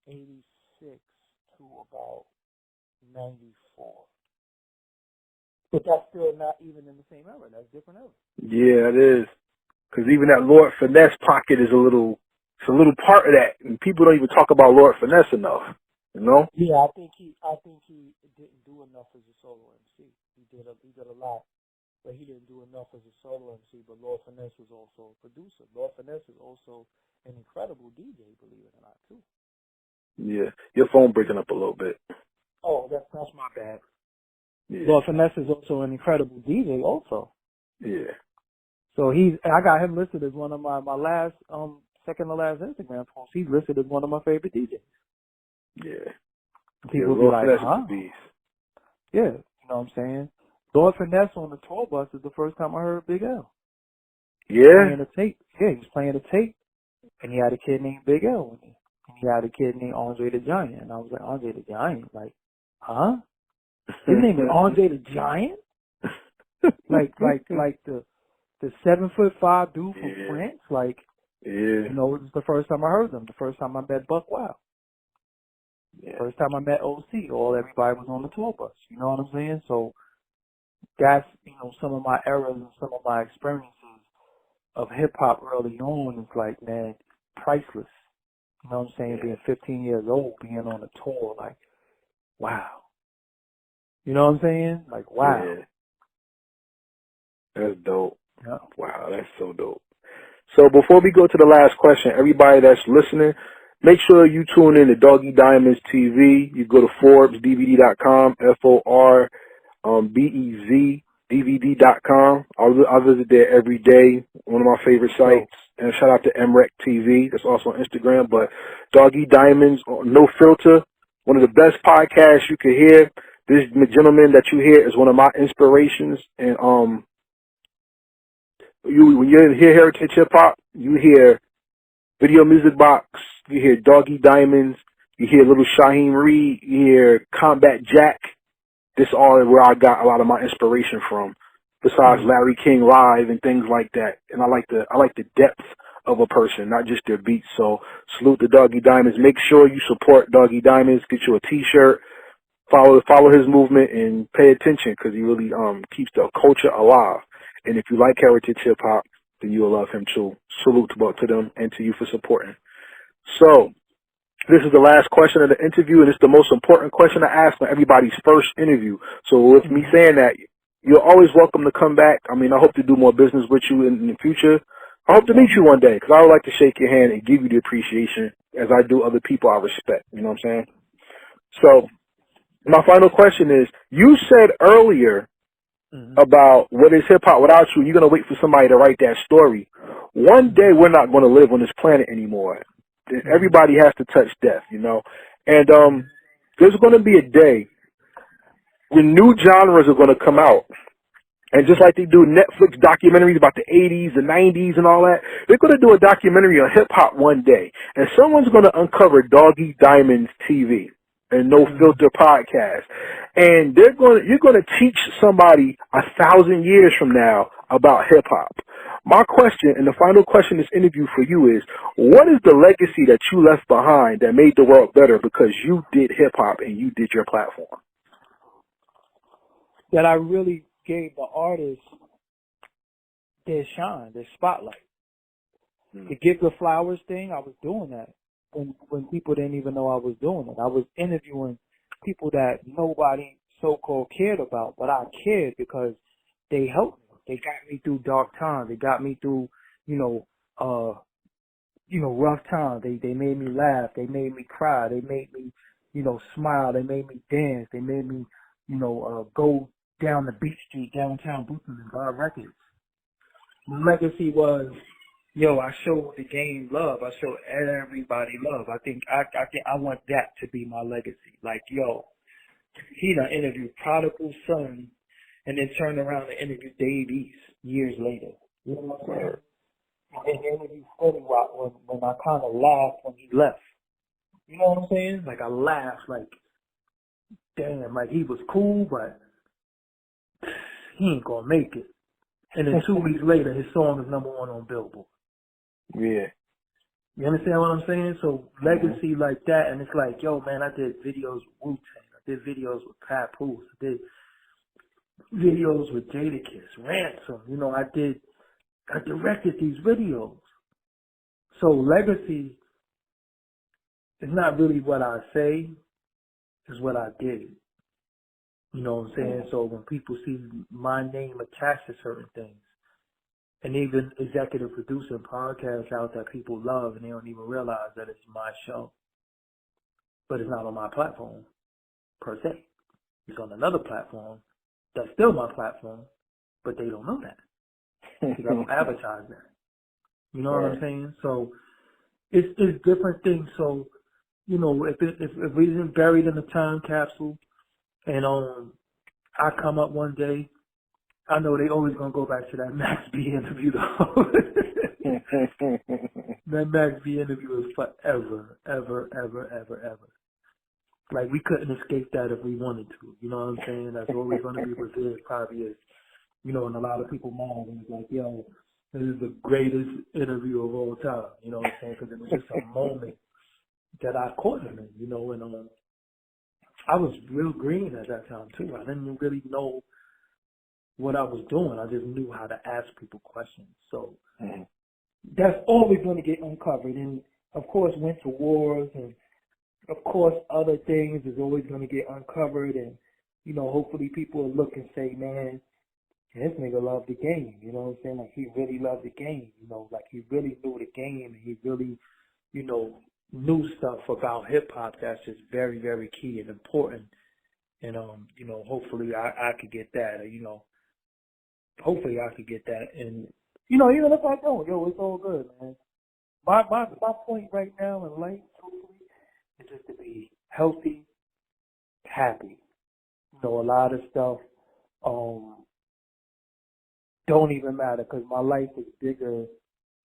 86 to about 94. But that's still not even in the same era. That's different era. Yeah, it is. Because even that Lord Finesse pocket is a little part of that, and people don't even talk about Lord Finesse enough. You know? Yeah, I think he didn't do enough as a solo MC. He did a lot, but he didn't do enough as a solo MC. But Lord Finesse was also a producer. Lord Finesse is also an incredible DJ, believe it or not, too. Yeah, your phone breaking up a little bit. Oh, that's my bad. Yeah. Lord Finesse is also an incredible DJ, also. Yeah. So I got him listed as one of my last, second to last Instagram posts. He's listed as one of my favorite DJs. Yeah. People be like, huh? Yeah, you know what I'm saying? Lord Finesse on the tour bus is the first time I heard Big L. Yeah. Playing a tape. Yeah, he was playing a tape, and he had a kid named Big L with him. And he had a kid named Andre the Giant. And I was like, Andre the Giant? Like, huh? His name is Andre the Giant? like the 7'5" dude from France? Like, you know, it was the first time I heard them. The first time I met Buck Wild. Yeah. First time I met OC. Everybody was on the tour bus. You know what I'm saying? So that's, you know, some of my eras and some of my experiences of hip hop early on is like, man, priceless. You know what I'm saying? Being 15 years old, being on a tour, like, wow. You know what I'm saying? Like, wow. Yeah. That's dope. Yeah. Wow, that's so dope. So before we go to the last question, everybody that's listening, make sure you tune in to Doggie Diamonds TV. You go to ForbesDVD.com, FORBEZ DVD.com. I visit there every day. One of my favorite sites. And shout out to MREC TV. That's also on Instagram. But Doggie Diamonds, No Filter, one of the best podcasts you could hear. This gentleman that you hear is one of my inspirations. And when you hear Heritage Hip Hop, you hear Video Music Box, you hear Doggie Diamonds, you hear Little Shaheem Reed, you hear Combat Jack. This all is where I got a lot of my inspiration from, besides Larry King Live and things like that. And I like the depth of a person, not just their beats. So salute to Doggie Diamonds. Make sure you support Doggie Diamonds. Get you a T-shirt. Follow his movement and pay attention, because he really keeps the culture alive. And if you like heritage hip hop, then you will love him too. Salute to both to them and to you for supporting. So this is the last question of the interview, and it's the most important question I ask on everybody's first interview. So with me saying that, you're always welcome to come back. I mean, I hope to do more business with you in the future. I hope to meet you one day, because I would like to shake your hand and give you the appreciation as I do other people I respect. You know what I'm saying? So my final question is, you said earlier about what is hip-hop without you, you're going to wait for somebody to write that story. One day we're not going to live on this planet anymore. Everybody has to touch death, you know. And there's going to be a day when new genres are going to come out. And just like they do Netflix documentaries about the 80s, the 90s, and all that, they're going to do a documentary on hip-hop one day. And someone's going to uncover Doggie Diamonds TV and No Filter podcast. And you're going to teach somebody 1,000 years from now about hip-hop. My question, and the final question in this interview for you is, what is the legacy that you left behind that made the world better because you did hip-hop and you did your platform? That I really gave the artists their shine, their spotlight. The Give the Flowers thing, I was doing that when people didn't even know I was doing it. I was interviewing people that nobody so-called cared about, but I cared because they helped me. They got me through dark times. They got me through, rough times. They made me laugh. They made me cry. They made me, smile. They made me dance. They made me, go down the Beach Street, downtown Brooklyn, and buy records. My legacy was, I showed the game love. I showed everybody love. I think I want that to be my legacy. Like, he done interviewed Prodigal Son and then turned around and interviewed Dave East years later. You know what I'm saying? And then interviewed Freddie Rock when I kind of laughed when he left. You know what I'm saying? Like, I laughed like, damn, like he was cool, but he ain't gonna make it. And then 2 weeks later, his song is #1 on Billboard. Yeah. You understand what I'm saying? So legacy like that, and it's like, man, I did videos with Wu-Tang. I did videos with Papoose. I did videos with Jadakiss, Ransom. I directed these videos. So legacy is not really what I say, it's what I did. You know what I'm saying? So when people see my name attached to certain things, and even executive producing podcasts out that people love, and they don't even realize that it's my show, but it's not on my platform per se. It's on another platform that's still my platform, but they don't know that because I don't advertise that. You know what I'm saying? So it's different things. So if we isn't buried in a time capsule, and I come up one day, I know they always gonna go back to that Max B interview though. That Max B interview is forever, ever, ever, ever, ever. Like, we couldn't escape that if we wanted to. You know what I'm saying? That's always gonna be revered, probably is. In a lot of people's minds, and it's like, this is the greatest interview of all time. You know what I'm saying? Because it was just a moment that I caught him in. And I was real green at that time too. I didn't really know what I was doing. I just knew how to ask people questions. So that's always going to get uncovered. And of course, went to wars, and of course, other things is always going to get uncovered. And hopefully, people will look and say, "Man, this nigga loved the game." You know what I'm saying? Like, he really loved the game. Like, he really knew the game, and he really, knew stuff about hip hop that's just very, very key and important. And hopefully I could get that. hopefully I could get that. And, you know, even if I don't, it's all good, man. My point right now in life, truthfully, is just to be healthy, happy. You know, a lot of stuff don't even matter because my life is bigger.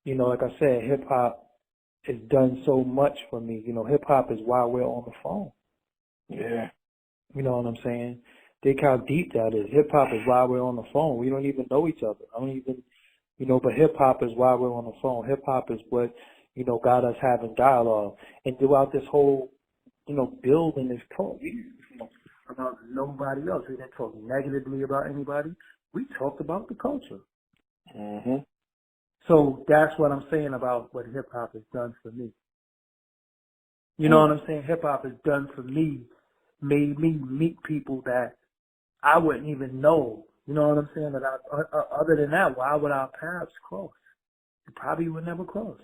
You know, like I said, hip-hop has done so much for me. You know, hip-hop is why we're on the phone. Yeah. You know what I'm saying? Think how deep that is. Hip-hop is why we're on the phone. We don't even know each other. I don't even, you know, but hip-hop is why we're on the phone. Hip-hop is what, you know, got us having dialogue. And throughout this whole, you know, building this talk, you know, about nobody else. We didn't talk negatively about anybody. We talked about the culture. Mm-hmm. So that's what I'm saying about what hip-hop has done for me. You know what I'm saying? Hip-hop has done for me, made me meet people that I wouldn't even know. You know what I'm saying? That other than that, why would our paths cross? We probably would never cross.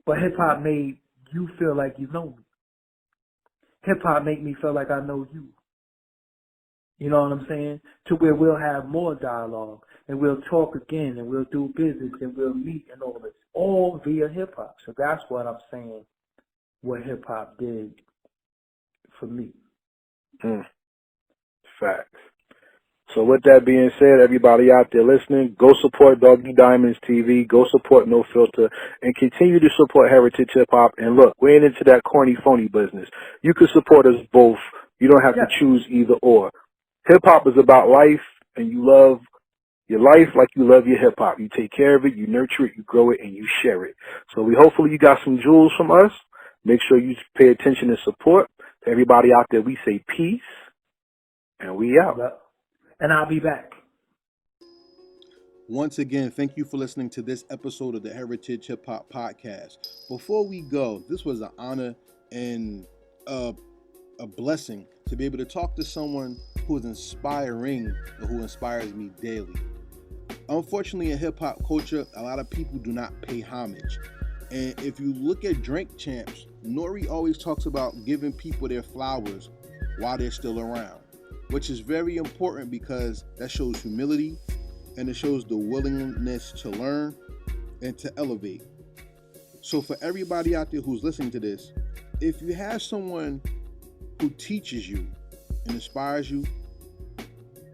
But hip-hop made you feel like you know me. Hip-hop made me feel like I know you. You know what I'm saying? To where we'll have more dialogue, and we'll talk again, and we'll do business, and we'll meet, and all this, all via hip-hop. So that's what I'm saying, what hip-hop did for me. Facts. So with that being said, everybody out there listening, go support Doggie Diamonds TV, go support No Filter, and continue to support Heritage Hip Hop. And look, we ain't into that corny, phony business. You can support us both. You don't have to choose either or. Hip hop is about life, and you love your life like you love your hip hop. You take care of it, you nurture it, you grow it, and you share it. So hopefully you got some jewels from us. Make sure you pay attention and support. To everybody out there, we say peace, and we out. And I'll be back. Once again, thank you for listening to this episode of the Heritage Hip Hop Podcast. Before we go, this was an honor and a blessing to be able to talk to someone who is inspiring or who inspires me daily. Unfortunately, in hip hop culture, a lot of people do not pay homage. And if you look at Drink Champs, Nori always talks about giving people their flowers while they're still around, which is very important because that shows humility and it shows the willingness to learn and to elevate. So for everybody out there who's listening to this, if you have someone who teaches you and inspires you,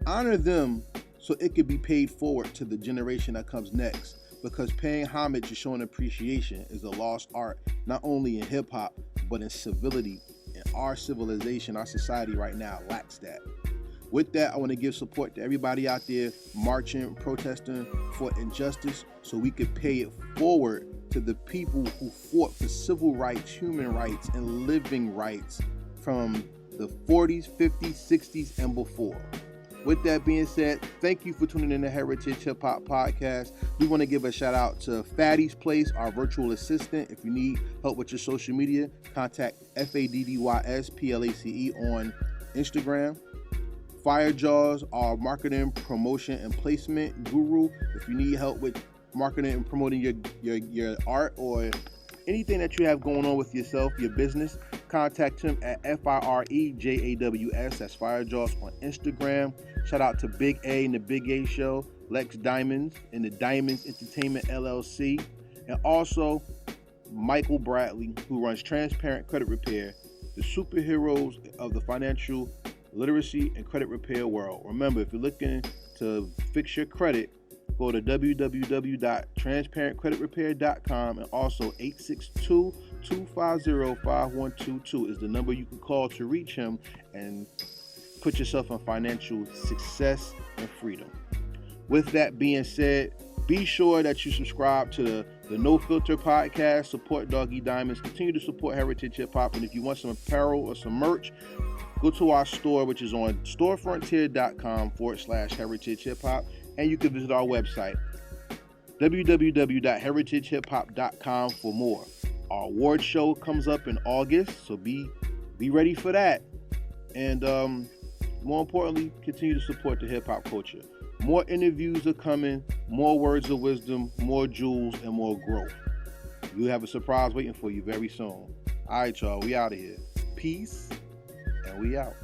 honor them so it could be paid forward to the generation that comes next, because paying homage and showing appreciation is a lost art, not only in hip-hop, but in civility. In our civilization, our society right now lacks that. With that, I want to give support to everybody out there marching, protesting for injustice so we could pay it forward to the people who fought for civil rights, human rights, and living rights from the 40s, 50s, 60s, and before. With that being said, thank you for tuning in to Heritage Hip Hop Podcast. We want to give a shout out to Fatty's Place, our virtual assistant. If you need help with your social media, contact FADDYSPLACE on Instagram. Fire Jaws, our marketing, promotion, and placement guru. If you need help with marketing and promoting your art or anything that you have going on with yourself, your business, contact him at FIREJAWS. That's Fire Jaws on Instagram. Shout out to Big A and the Big A Show, Lex Diamonds and the Diamonds Entertainment LLC, and also Michael Bradley, who runs Transparent Credit Repair, the superheroes of the financial literacy and credit repair world. Remember, if you're looking to fix your credit, go to www.transparentcreditrepair.com, and also 862-250-5122 is the number you can call to reach him and put yourself in financial success and freedom. With that being said, be sure that you subscribe to the No Filter Podcast, support Doggie Diamonds, continue to support Heritage Hip Hop, and if you want some apparel or some merch, go to our store, which is on storefrontier.com/heritage hip hop, and you can visit our website, www.heritagehiphop.com, for more. Our award show comes up in August, so be ready for that. And more importantly, continue to support the hip hop culture. More interviews are coming, more words of wisdom, more jewels, and more growth. You have a surprise waiting for you very soon. All right, y'all, we out of here. Peace, and we out.